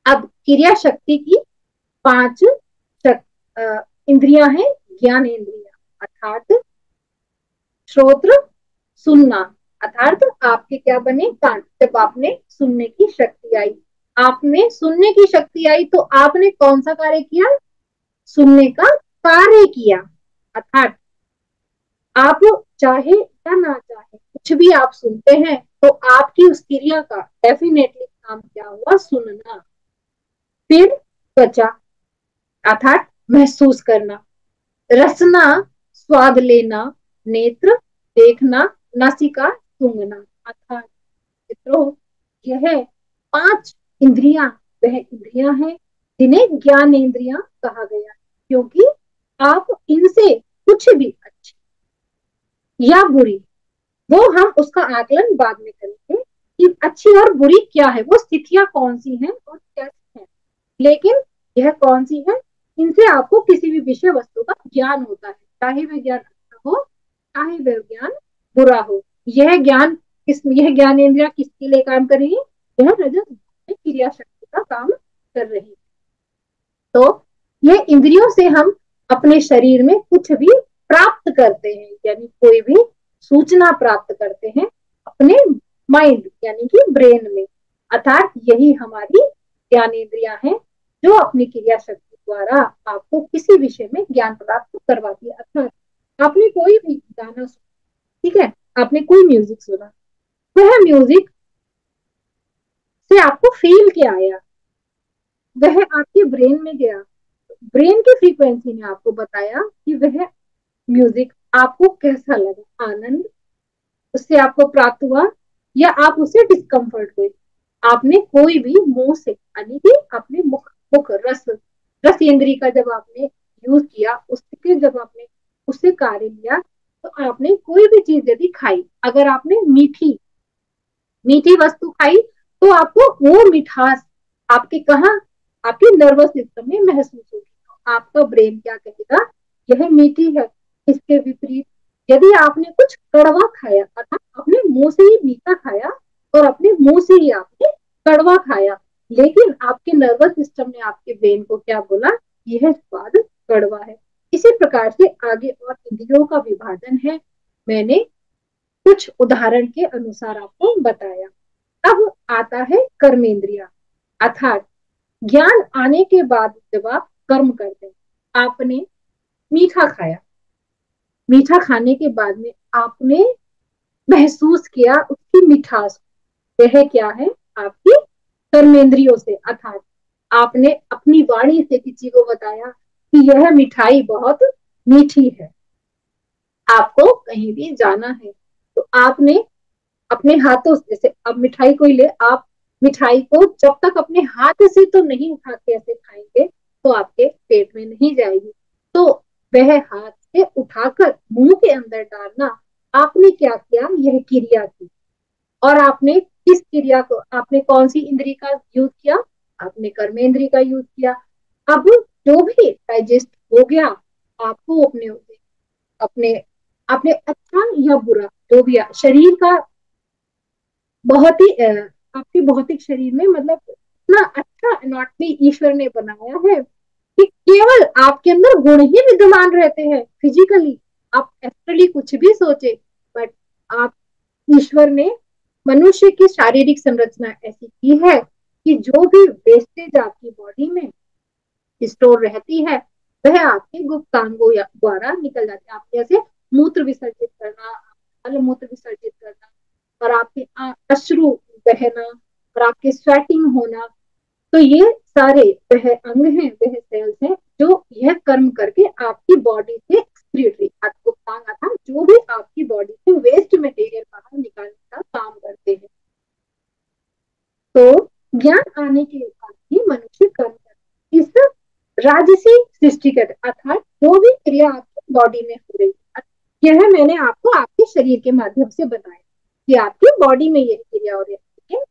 [SPEAKER 1] अब क्रिया शक्ति की 5 इंद्रियां हैं। ज्ञान इंद्रिया अर्थात श्रोत्र, सुनना, अर्थात आपके क्या बने? कान। जब आपने सुनने की शक्ति आई, आपने सुनने की शक्ति आई तो आपने कौन सा कार्य किया? सुनने का कार्य किया। अर्थात आप चाहे या ना चाहे कुछ भी आप सुनते हैं तो आपकी उस क्रिया का डेफिनेटली काम क्या हुआ? सुनना। फिर त्वचा अर्थात महसूस करना, रसना स्वाद लेना, नेत्र देखना, नासिका सूंघना। अर्थात मित्रों, यह 5 इंद्रियां वह इंद्रियां हैं जिन्हें ज्ञान इंद्रियां कहा गया, क्योंकि आप इनसे कुछ भी अच्छी या बुरी, वो हम उसका आकलन बाद में करेंगे कि अच्छी और बुरी क्या है, वो स्थितियां कौन सी हैं और कैसी हैं, लेकिन यह कौन सी है? इनसे आपको किसी भी विषय वस्तु का ज्ञान होता है, चाहे वह ज्ञान अच्छा हो चाहे वह ज्ञान बुरा हो। यह ज्ञान इंद्रिया किसके लिए काम कर रही है? यह रजत क्रिया शक्ति का काम कर रही है। तो यह इंद्रियों से हम अपने शरीर में कुछ भी प्राप्त करते हैं, यानी कोई भी सूचना प्राप्त करते हैं अपने माइंड यानी कि ब्रेन में। अर्थात यही हमारी ज्ञानेंद्रियां हैं जो अपनी क्रिया शक्ति द्वारा आपको किसी विषय में ज्ञान प्राप्त करवाती है। अर्थात आपने कोई भी गाना सुना, ठीक है, आपने कोई म्यूजिक सुना, वह म्यूजिक से आपको फील क्या आया? वह आपके ब्रेन में गया, ब्रेन की फ्रीक्वेंसी ने आपको बताया कि वह म्यूजिक आपको कैसा लगा, आनंद उससे आपको प्राप्त हुआ या आप उससे डिस्कम्फर्ट हुए। आपने कोई भी मुंह से यानी कि अपने मुख रस इंद्री का जब आपने यूज किया, उसके जब आपने उससे कार्य लिया, तो आपने कोई भी चीज यदि खाई, अगर आपने मीठी मीठी वस्तु खाई तो आपको वो मिठास आपके कहा? आपके नर्वस सिस्टम में महसूस होगी। तो आपका ब्रेन क्या कहेगा? यह मीठी है। इसके विपरीत यदि आपने कुछ कड़वा खाया, अर्थात अपने मुंह से ही मीठा खाया और अपने मुंह से ही आपने कड़वा खाया, लेकिन आपके नर्वस सिस्टम ने आपके ब्रेन को क्या बोला? यह स्वाद कड़वा है। इसी प्रकार से आगे और इंद्रियों का विभाजन है, मैंने कुछ उदाहरण के अनुसार आपको बताया। अब आता है कर्मेंद्रिया, अर्थात ज्ञान आने के बाद जब आप कर्म करते हैं, आपने मीठा खाया, मीठा खाने के बाद में आपने महसूस किया उसकी मिठास, यह क्या है? आपकी कर्मेंद्रियों से। अर्थात आपने अपनी वाणी से किसी को बताया कि यह मिठाई बहुत मीठी है। आपको कहीं भी जाना है तो आपने अपने हाथों से, जैसे अब मिठाई कोई ले, आप मिठाई को जब तक अपने हाथ से तो नहीं उठा के ऐसे खाएंगे तो आपके पेट में नहीं जाएगी। तो वह हाथ से उठाकर मुंह के अंदर डालना, आपने क्या किया? यह क्रिया की। और आपने किस क्रिया को, आपने कौन सी इंद्री का यूज किया? आपने कर्मेंद्री का यूज किया। अब जो भी डाइजेस्ट हो गया, आपको अपने अपने आपने अच्छा या बुरा जो भी शरीर का बहुत ही आपके भौतिक शरीर में, मतलब इतना अच्छा एनाटॉमी ईश्वर ने बनाया है कि केवल आपके अंदर गुण ही विद्यमान रहते हैं फिजिकली। आप एस्ट्रली कुछ भी सोचे, बट आप ईश्वर ने मनुष्य की शारीरिक संरचना ऐसी की है कि जो भी वेस्टेज आपकी बॉडी में स्टोर रहती है वह आपके गुप्तांगों द्वारा निकल जाती है। आप जैसे मूत्र विसर्जित करना, मल मूत्र विसर्जित करना, और आपके अश्रु बहना और आपके स्वेटिंग होना, तो ये सारे वह अंग हैं, वह सेल्स हैं जो यह कर्म करके आपकी बॉडी से एक्सक्रीटरी, आपको बताना था, जो भी आपकी बॉडी से वेस्ट मटेरियल बाहर निकालने का काम करते हैं। तो ज्ञान आने के बाद ही मनुष्य कर्म करता है। इस राजसी सृष्टि का अर्थात जो भी क्रिया आपकी बॉडी में हो रही है, यह मैंने आपको आपके शरीर के माध्यम से बताया कि आपकी बॉडी में यह क्रिया हो रही है।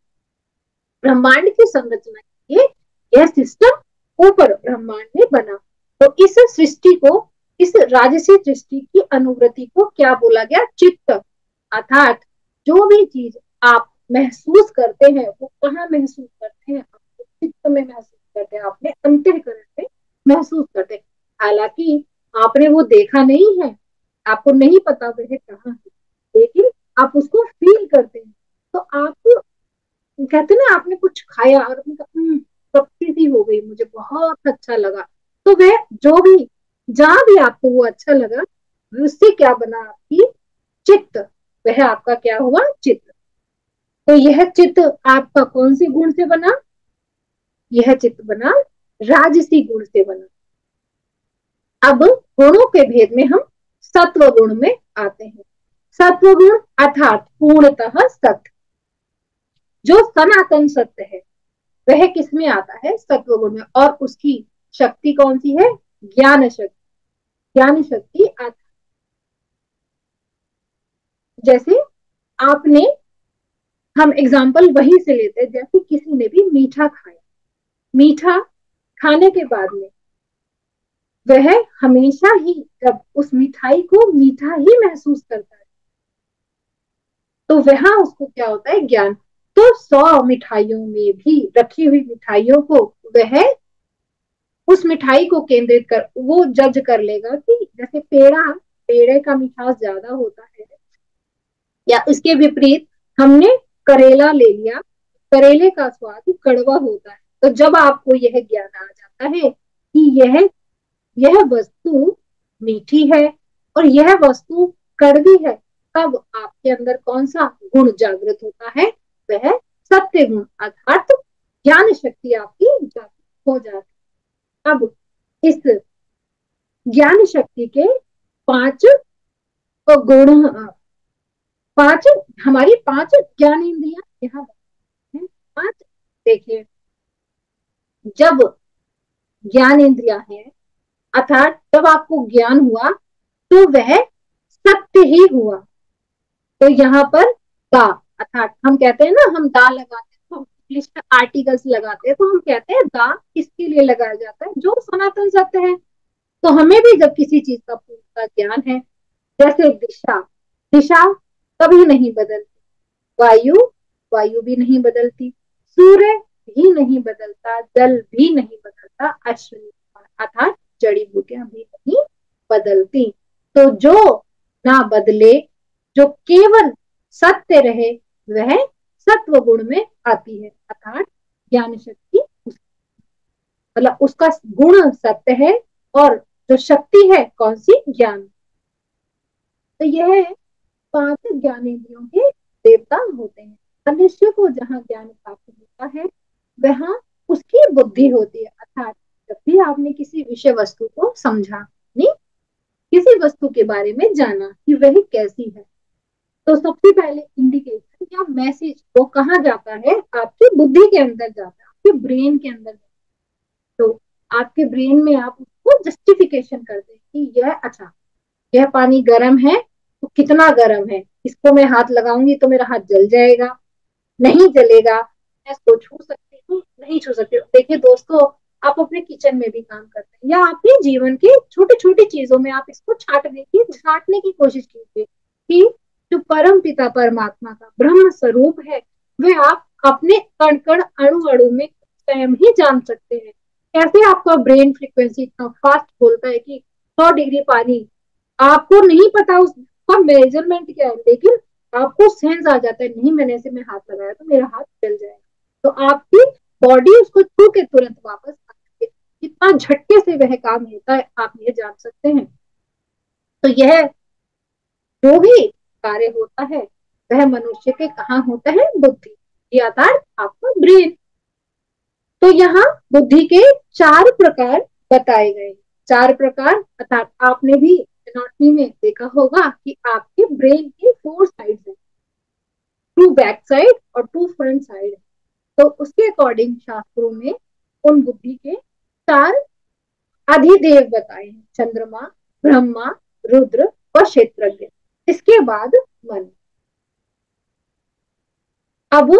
[SPEAKER 1] ब्रह्मांड की संरचना के लिए यह सिस्टम ऊपर ब्रह्मांड में बना। तो इस सृष्टि को, इस राजसी सृष्टि की अनुवृत्ति को क्या बोला गया? चित्त। अर्थात जो भी चीज आप महसूस करते हैं वो कहाँ महसूस करते हैं? आप चित्त में महसूस करते हैं, आपने अंतःकरण में महसूस करते हैं। हालांकि आपने वो देखा नहीं है, आपको नहीं पता वह कहाँ है, लेकिन आप उसको फील करते हैं। तो आप कहते ना, आपने कुछ खाया और तृप्ति सी हो गई, मुझे बहुत अच्छा लगा। तो वह जो भी, जहां भी आपको वो अच्छा लगा, उससे क्या बना? आपकी चित्त। वह आपका क्या हुआ? चित्त। तो यह चित्त आपका कौन से गुण से बना? यह चित्त बना राजसी गुण से बना। अब गुणों के भेद में हम सत्व गुण में आते हैं। सत्व गुण अर्थात पूर्णतः सत्य, जो सनातन सत्य है, वह किस में आता है? सत्व गुण में। और उसकी शक्ति कौन सी है? ज्ञान शक्ति। ज्ञान शक्ति आता, जैसे आपने, हम एग्जाम्पल वहीं से लेते हैं, जैसे किसी ने भी मीठा खाया, मीठा खाने के बाद में वह हमेशा ही जब उस मिठाई को मीठा ही महसूस करता है, तो वहां उसको क्या होता है? ज्ञान। तो 100 मिठाइयों में भी, रखी हुई मिठाइयों को, वह उस मिठाई को केंद्रित कर, वो जज कर लेगा कि जैसे पेड़े का मिठास ज्यादा होता है, या इसके विपरीत हमने करेला ले लिया, करेले का स्वाद कड़वा होता है। तो जब आपको यह ज्ञान आ जाता है कि यह वस्तु मीठी है और यह वस्तु कड़वी है, तब आपके अंदर कौन सा गुण जागृत होता है? वह सत्य गुण अर्थात ज्ञान शक्ति आपकी जागृत हो जाती है। अब इस ज्ञान शक्ति के 5 गुण, 5, हमारी 5 ज्ञान इंद्रियां यहाँ है। 5 देखिए, जब ज्ञान इंद्रियां हैं, अर्थात जब आपको ज्ञान हुआ तो वह सत्य ही हुआ। तो यहाँ पर दा, अर्थात हम कहते हैं ना, हम दा लगाते हैं, तो हम इंग्लिश में आर्टिकल्स लगाते हैं, तो हम कहते हैं दा किसके लिए लगाया जाता है? जो सनातन सत्य है। तो हमें भी जब किसी चीज का पूर्ण ज्ञान है, जैसे दिशा, दिशा कभी नहीं बदलती, वायु, वायु भी नहीं बदलती, सूर्य भी नहीं बदलता, जल भी नहीं बदलता, अश्विनी अर्थात जड़ी बूटियां भी नहीं बदलती। तो जो ना बदले, जो केवल सत्य रहे, वह सत्व गुण में आती है। अर्थात ज्ञान शक्ति, मतलब उसका गुण सत्य है और जो शक्ति है कौन सी? ज्ञान। तो यह 5 ज्ञानेंद्रियों के देवता होते हैं। मनुष्य को जहाँ ज्ञान प्राप्त होता है, वहां उसकी बुद्धि होती है। अर्थात जब भी आपने किसी विषय वस्तु को समझा, नहीं, किसी वस्तु के बारे में जाना कि वह कैसी है, तो सबसे पहले इंडिकेशन या मैसेज वो कहाँ जाता है? आपकी बुद्धि के अंदर जाता है, आपके ब्रेन के अंदर जाता है। तो आपके ब्रेन में आप उसको जस्टिफिकेशन करते हैं कि यह, अच्छा, यह पानी गर्म है, तो कितना गर्म है, इसको मैं हाथ लगाऊंगी तो मेरा हाथ जल जाएगा, नहीं जलेगा, मैं इसको छू सकती हूँ, नहीं छू सकती हूँ। देखिए दोस्तों, आप अपने किचन में भी काम करते हैं, या अपने जीवन के छोटी छोटी चीजों में आप इसको छाटने की कोशिश कीजिए कि जो परम पिता परमात्मा का ब्रह्म स्वरूप है, वह आप अपने कण कण अणु अणु में स्वयं ही जान सकते हैं। कैसे आपका ब्रेन फ्रीक्वेंसी इतना फास्ट बोलता है कि 100 डिग्री पानी, आपको नहीं पता उसका मेजरमेंट क्या है, लेकिन आपको सेंस आ जाता है, नहीं, मैंने ऐसे में हाथ लगाया तो मेरा हाथ जल जाएगा। तो आपकी बॉडी उसको छू के तुरंत वापस आती है। कितना झटके से वह काम होता है, आप ये जान सकते हैं। तो यह जो भी कार्य होता है, वह मनुष्य के कहाँ होता है? बुद्धि, अर्थात आपका ब्रेन। तो यहाँ बुद्धि के 4 प्रकार बताए गए। चार प्रकार, अर्थात आपने भी एनाटॉमी में देखा होगा कि आपके ब्रेन के 4 साइड्स हैं, 2 बैक साइड और 2 फ्रंट साइड। तो उसके अकॉर्डिंग शास्त्रों में उन बुद्धि के 4 अधिदेव बताए हैं, चंद्रमा, ब्रह्मा, रुद्र और क्षेत्रज्ञ। इसके बाद मन। अब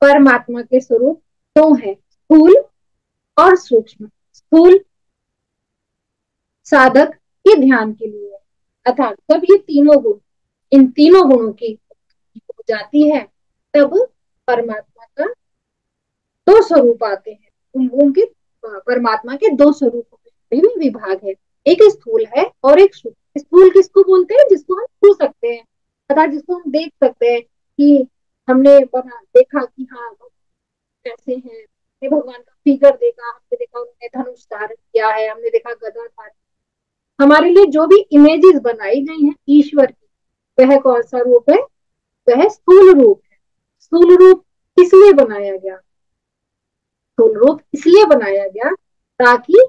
[SPEAKER 1] परमात्मा के स्वरूप दो हैं, स्थूल और सूक्ष्म। स्थूल साधक के ध्यान के लिए, अर्थात जब ये तीनों गुण, इन तीनों गुणों की हो जाती है, तब परमात्मा का दो स्वरूप आते हैं। उनके परमात्मा के दो स्वरूपों में भी विभाग है, एक स्थूल है और एक सूक्ष्म। स्थूल किसको बोलते हैं? जिसको हम छू सकते हैं, अर्थात जिसको हम देख सकते हैं कि हमने बना देखा कि हाँ कैसे हैं, हमने भगवान का फिगर देखा, हमने देखा उन्होंने धनुष धारण किया है, हमने देखा गदा धारण। हमारे लिए जो भी इमेजेस बनाई गई हैं ईश्वर की, वह कौन सा रूप है? वह स्थूल रूप है। स्थूल रूप किस लिए बनाया गया? स्थूल रूप इसलिए बनाया गया ताकि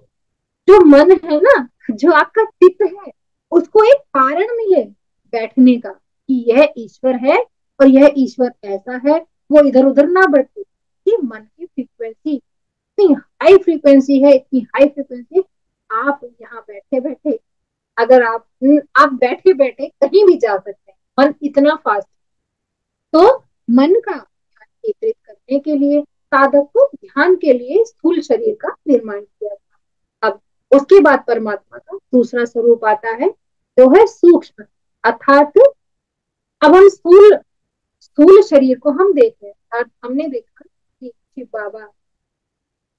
[SPEAKER 1] जो मन है ना, जो आपका चित्त है, उसको एक कारण मिले बैठने का कि यह ईश्वर है और यह ईश्वर ऐसा है, वो इधर उधर ना बढ़ते। कि मन की फ्रीक्वेंसी इतनी हाई फ्रीक्वेंसी है, इतनी हाई फ्रीक्वेंसी, आप यहाँ बैठे बैठे, अगर आप बैठे बैठे कहीं भी जा सकते हैं, मन इतना फास्ट। तो मन का ध्यान केंद्रित करने के लिए साधक को ध्यान के लिए स्थूल शरीर का निर्माण किया था। अब उसके बाद परमात्मा का दूसरा स्वरूप आता है, जो है सूक्ष्म। अर्थात अब हम स्थूल स्थूल शरीर को हम देख रहे हैं, हमने देखा कि शिव बाबा,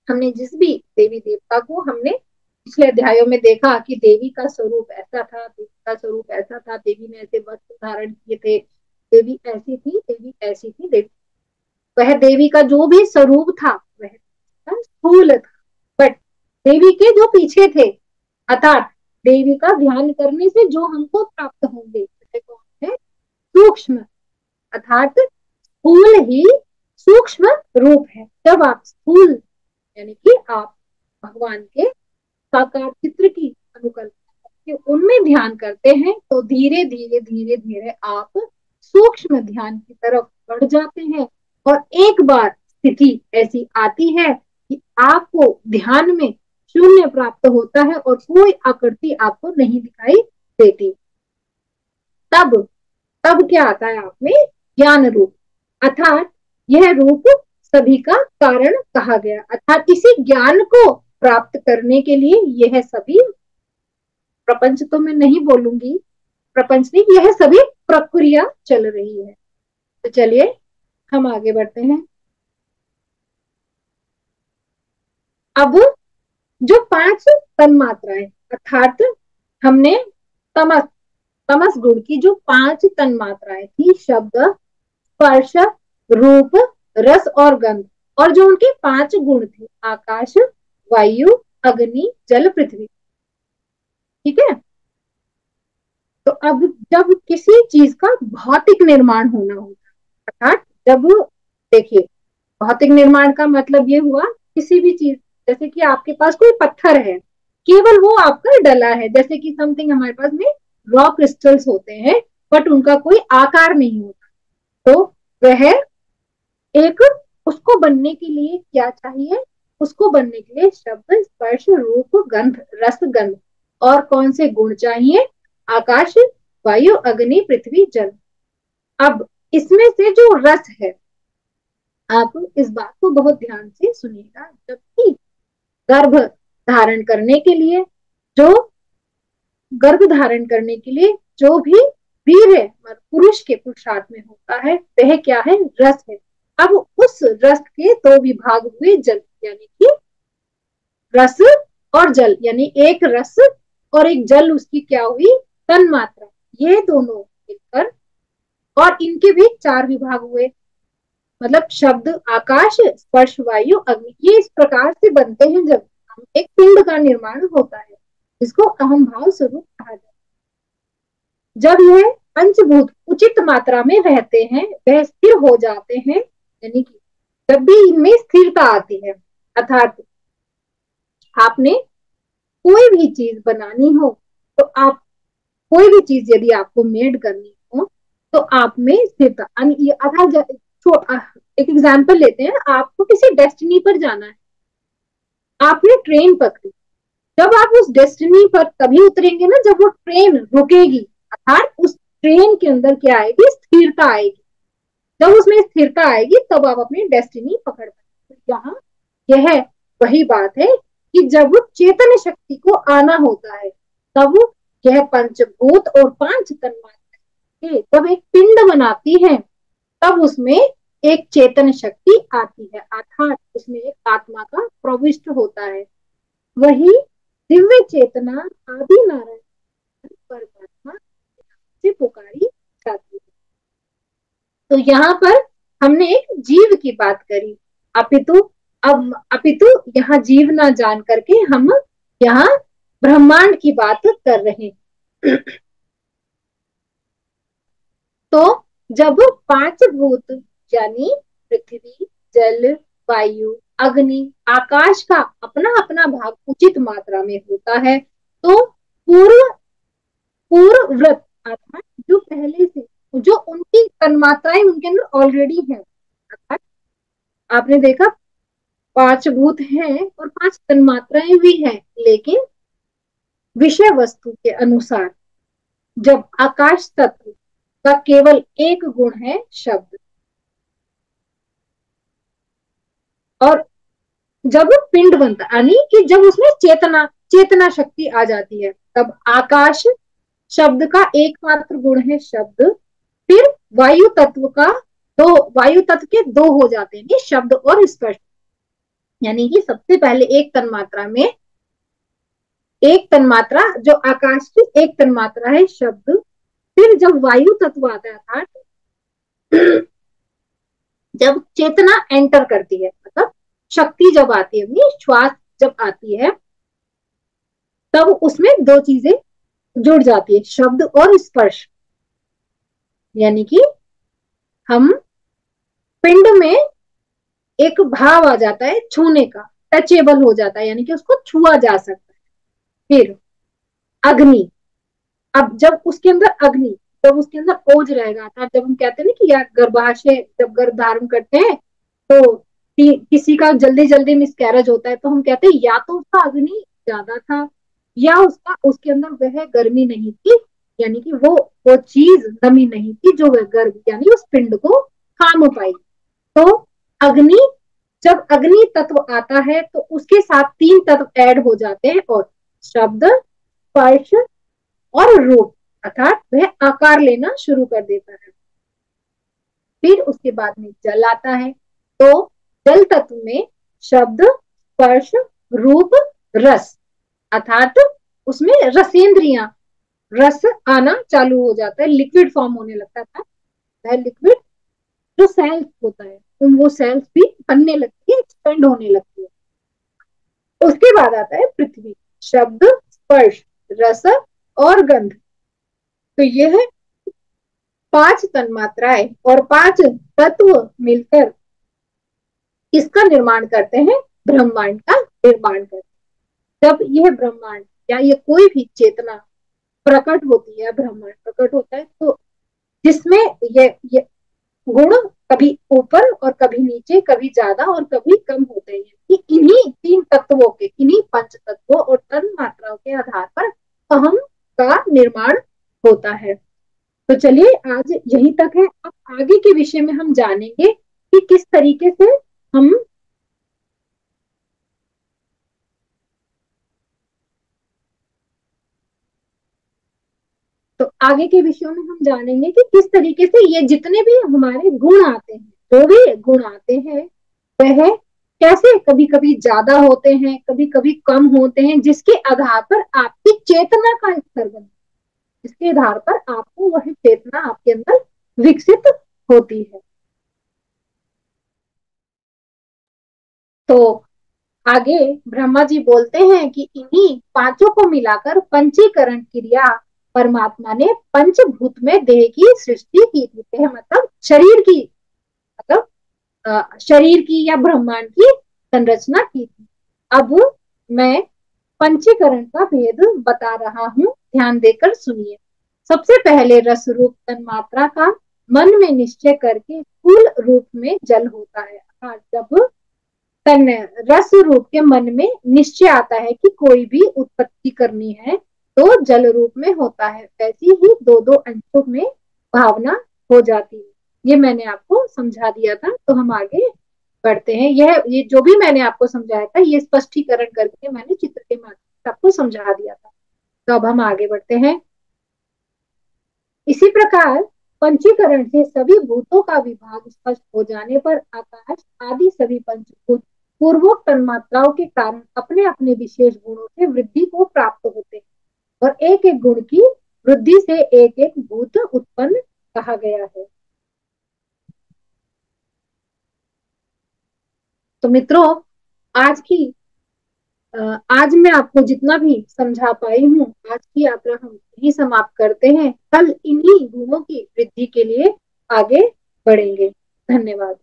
[SPEAKER 1] हमने जिस भी देवी देवता को हमने पिछले अध्यायों में देखा कि देवी का स्वरूप ऐसा था, देवी का स्वरूप ऐसा था, देवी ने ऐसे वस्त्र धारण किए थे, देवी ऐसी थी, देवी ऐसी थी, देवी, वह देवी का जो भी स्वरूप था वह स्थूल था। बट देवी के जो पीछे थे, अर्थात देवी का ध्यान करने से जो हमको प्राप्त होंगे, वह कौन है? सूक्ष्म। अर्थात स्थूल ही सूक्ष्म रूप है। जब आप स्थूल यानी कि आप भगवान के साकार चित्र की अनुकल्पना करके उनमें ध्यान करते हैं, तो धीरे धीरे धीरे धीरे आप सूक्ष्म ध्यान की तरफ बढ़ जाते हैं। और एक बार स्थिति ऐसी आती है कि आपको ध्यान में शून्य प्राप्त होता है और कोई आकृति आपको नहीं दिखाई देती। तब तब क्या आता है आप में? ज्ञान रूप। अर्थात यह रूप सभी का कारण कहा गया। अर्थात इसी ज्ञान को प्राप्त करने के लिए यह सभी, प्रपंच तो मैं नहीं बोलूंगी, प्रपंच नहीं, यह सभी प्रक्रिया चल रही है। तो चलिए हम आगे बढ़ते हैं। अब जो 5 तन्मात्राएं, अर्थात हमने तमस तमस गुण की जो 5 तन्मात्राएं थी, शब्द, स्पर्श, रूप, रस और गंध, और जो उनके 5 गुण थे, आकाश, वायु, अग्नि, जल, पृथ्वी। ठीक है। तो अब जब किसी चीज का भौतिक निर्माण होना होता है, अर्थात जब, देखिए, भौतिक निर्माण का मतलब ये हुआ किसी भी चीज, जैसे कि आपके पास कोई पत्थर है, केवल वो आपका डला है, जैसे कि समथिंग हमारे पास में रॉ क्रिस्टल्स होते हैं, बट उनका कोई आकार नहीं होता। तो वह एक, उसको बनने के लिए क्या चाहिए? उसको बनने के लिए शब्द, स्पर्श, रूप, गंध, रस, गंध और कौन से गुण चाहिए? आकाश, वायु, अग्नि, पृथ्वी, जल। अब इसमें से जो रस है, आप इस बात को बहुत ध्यान से सुनिएगा, जबकि गर्भ धारण करने के लिए, जो गर्भ धारण करने के लिए जो भी वीर है पुरुष के पुरुषार्थ में होता है, वह क्या है? रस है। अब उस रस के 2 विभाग हुए, जल यानी कि रस और जल, यानी एक रस और एक जल, उसकी क्या हुई? तन मात्रा। ये दोनों मिलकर, और इनके भी 4 विभाग हुए, मतलब शब्द, आकाश, स्पर्श, वायु, अग्नि, ये इस प्रकार से बनते हैं जब एक पिंड का निर्माण होता है, जिसको अहम भाव स्वरूप कहा जाता है। जब यह पंचभूत उचित मात्रा में रहते हैं, वह स्थिर हो जाते हैं, यानी कि जब भी इनमें स्थिरता आती है, अर्थात आपने कोई भी चीज बनानी हो तो आप, कोई भी चीज यदि आपको मेड करनी हो तो आप में स्थिरता, एक एग्जाम्पल लेते हैं, आपको किसी डेस्टिनी पर जाना है, आपने ट्रेन पकड़ी, जब आप उस डेस्टिनी पर तभी उतरेंगे ना जब वो ट्रेन रुकेगी, अर्थात उस ट्रेन के अंदर क्या आएगी, स्थिरता आएगी। जब उसमें स्थिरता आएगी तब आप अपनी डेस्टिनी पकड़ पाएंगे। तो यहाँ यह वही बात है कि जब चेतन शक्ति को आना होता है तब यह पंचभूत और पांच तन्मात्राएं जब एक पिंड बनाती है तब उसमें एक चेतन शक्ति आती है, अर्थात उसमें एक आत्मा का प्रविष्ट होता है। वही दिव्य चेतना आदि नारायण परमात्मा से पुकारी जाती है। तो यहाँ पर हमने एक जीव की बात करी, अपितु अपितु यहाँ जीव ना जान करके हम यहाँ ब्रह्मांड की बात कर रहे हैं। तो जब पांच भूत यानी पृथ्वी, जल, वायु, अग्नि, आकाश का अपना अपना भाग उचित मात्रा में होता है तो पूर्व पूर्व व्रत अर्थात जो पहले से, जो उनकी तन्मात्राएं उनके अंदर ऑलरेडी है, अर्थात आपने देखा पांच भूत हैं और पांच तन्मात्राएं भी हैं, लेकिन विषय वस्तु के अनुसार जब आकाश तत्व का केवल एक गुण है शब्द, और जब पिंड बनता यानी कि जब उसमें चेतना चेतना शक्ति आ जाती है तब आकाश शब्द का एकमात्र गुण है शब्द। फिर वायु तत्व का दो, वायु तत्व के दो हो जाते हैं शब्द और स्पर्श, यानी कि सबसे पहले एक तन्मात्रा में, एक तन्मात्रा जो आकाश की एक तन्मात्रा है शब्द, फिर जब वायु तत्व आता है अर्थात जब चेतना एंटर करती है, मतलब शक्ति जब आती है, श्वास जब आती है तब उसमें दो चीजें जुड़ जाती है, शब्द और स्पर्श, यानी कि हम पिंड में एक भाव आ जाता है छूने का, टचेबल हो जाता है, यानी कि उसको छुआ जा सकता है। फिर अग्नि, अब जब उसके अंदर अग्नि, जब उसके अंदर ओज रहेगा, अर्थात जब हम कहते हैं ना कि यार गर्भाशय जब गर्भ धारण करते हैं तो किसी का जल्दी जल्दी मिसकैरेज होता है तो हम कहते हैं या तो उसका अग्नि ज्यादा था या उसका उसके अंदर वह गर्मी नहीं थी, यानी कि वो चीज नमी नहीं थी जो वह गर्भ यानी उस पिंड को थाम पाई। तो अग्नि, जब अग्नि तत्व आता है तो उसके साथ तीन तत्व ऐड हो जाते हैं और शब्द, स्पर्श और रूप, अर्थात वह आकार लेना शुरू कर देता है। फिर उसके बाद में जल आता है तो जल तत्व में शब्द, स्पर्श, रूप, रस, अर्थात उसमें रसेंद्रियां, रस आना चालू हो जाता है, लिक्विड फॉर्म होने लगता था, वह लिक्विड जो सेल्स होता है वो सेल्स भी बनने लगती है, एक्सपेंड होने लगती है। उसके बाद आता है पृथ्वी, शब्द, स्पर्श, रस और गंध। तो यह पांच तन्मात्राएं और पांच तत्व मिलकर इसका निर्माण करते हैं, ब्रह्मांड का निर्माण करते हैं। जब यह ब्रह्मांड या ये कोई भी चेतना प्रकट होती है, ब्रह्मांड प्रकट होता है तो जिसमें ये गुण कभी ऊपर और कभी नीचे, कभी ज्यादा और कभी कम होते हैं, कि इन्हीं तीन तत्वों के, इन्हीं पंच तत्वों और तन मात्राओं के आधार पर अहम का निर्माण होता है। तो चलिए आज यहीं तक है, अब आगे के विषय में हम जानेंगे कि किस तरीके से हम तो आगे के विषयों में हम जानेंगे कि किस तरीके से ये जितने भी हमारे गुण आते हैं, जो भी गुण आते हैं वह कैसे कभी कभी ज्यादा होते हैं, कभी कभी कम होते हैं, जिसके आधार पर आपकी चेतना का स्तर बनता है, जिसके आधार पर आपको वह चेतना आपके अंदर विकसित होती है। तो आगे ब्रह्मा जी बोलते हैं कि इन्हीं पांचों को मिलाकर पंचीकरण क्रिया परमात्मा ने पंचभूत में देह की सृष्टि की थी, मतलब शरीर की, मतलब शरीर की या ब्रह्मांड की संरचना की थी। अब मैं पंचीकरण का भेद बता रहा हूँ, ध्यान देकर सुनिए। सबसे पहले रस रूप तन्मात्रा का मन में निश्चय करके स्थूल रूप में जल होता है। जब तन रस रूप के मन में निश्चय आता है कि कोई भी उत्पत्ति करनी है तो जल रूप में होता है, वैसी ही दो दो अंशों में भावना हो जाती है। ये मैंने आपको समझा दिया था, तो हम आगे बढ़ते हैं। ये जो भी मैंने आपको समझाया था ये स्पष्टीकरण करके मैंने चित्र के माध्यम से आपको समझा दिया था। तो अब हम आगे बढ़ते हैं। इसी प्रकार पंचीकरण से सभी भूतों का विभाग स्पष्ट हो जाने पर आकाश आदि सभी पंचभूत पूर्वोक्त तन्मात्राओं के कारण अपने अपने विशेष गुणों से वृद्धि को प्राप्त होते हैं और एक एक गुण की वृद्धि से एक एक भूत उत्पन्न कहा गया है। तो मित्रों, आज की आज मैं आपको जितना भी समझा पाई हूँ, आज की यात्रा हम यही समाप्त करते हैं। कल इन्हीं गुणों की वृद्धि के लिए आगे बढ़ेंगे। धन्यवाद।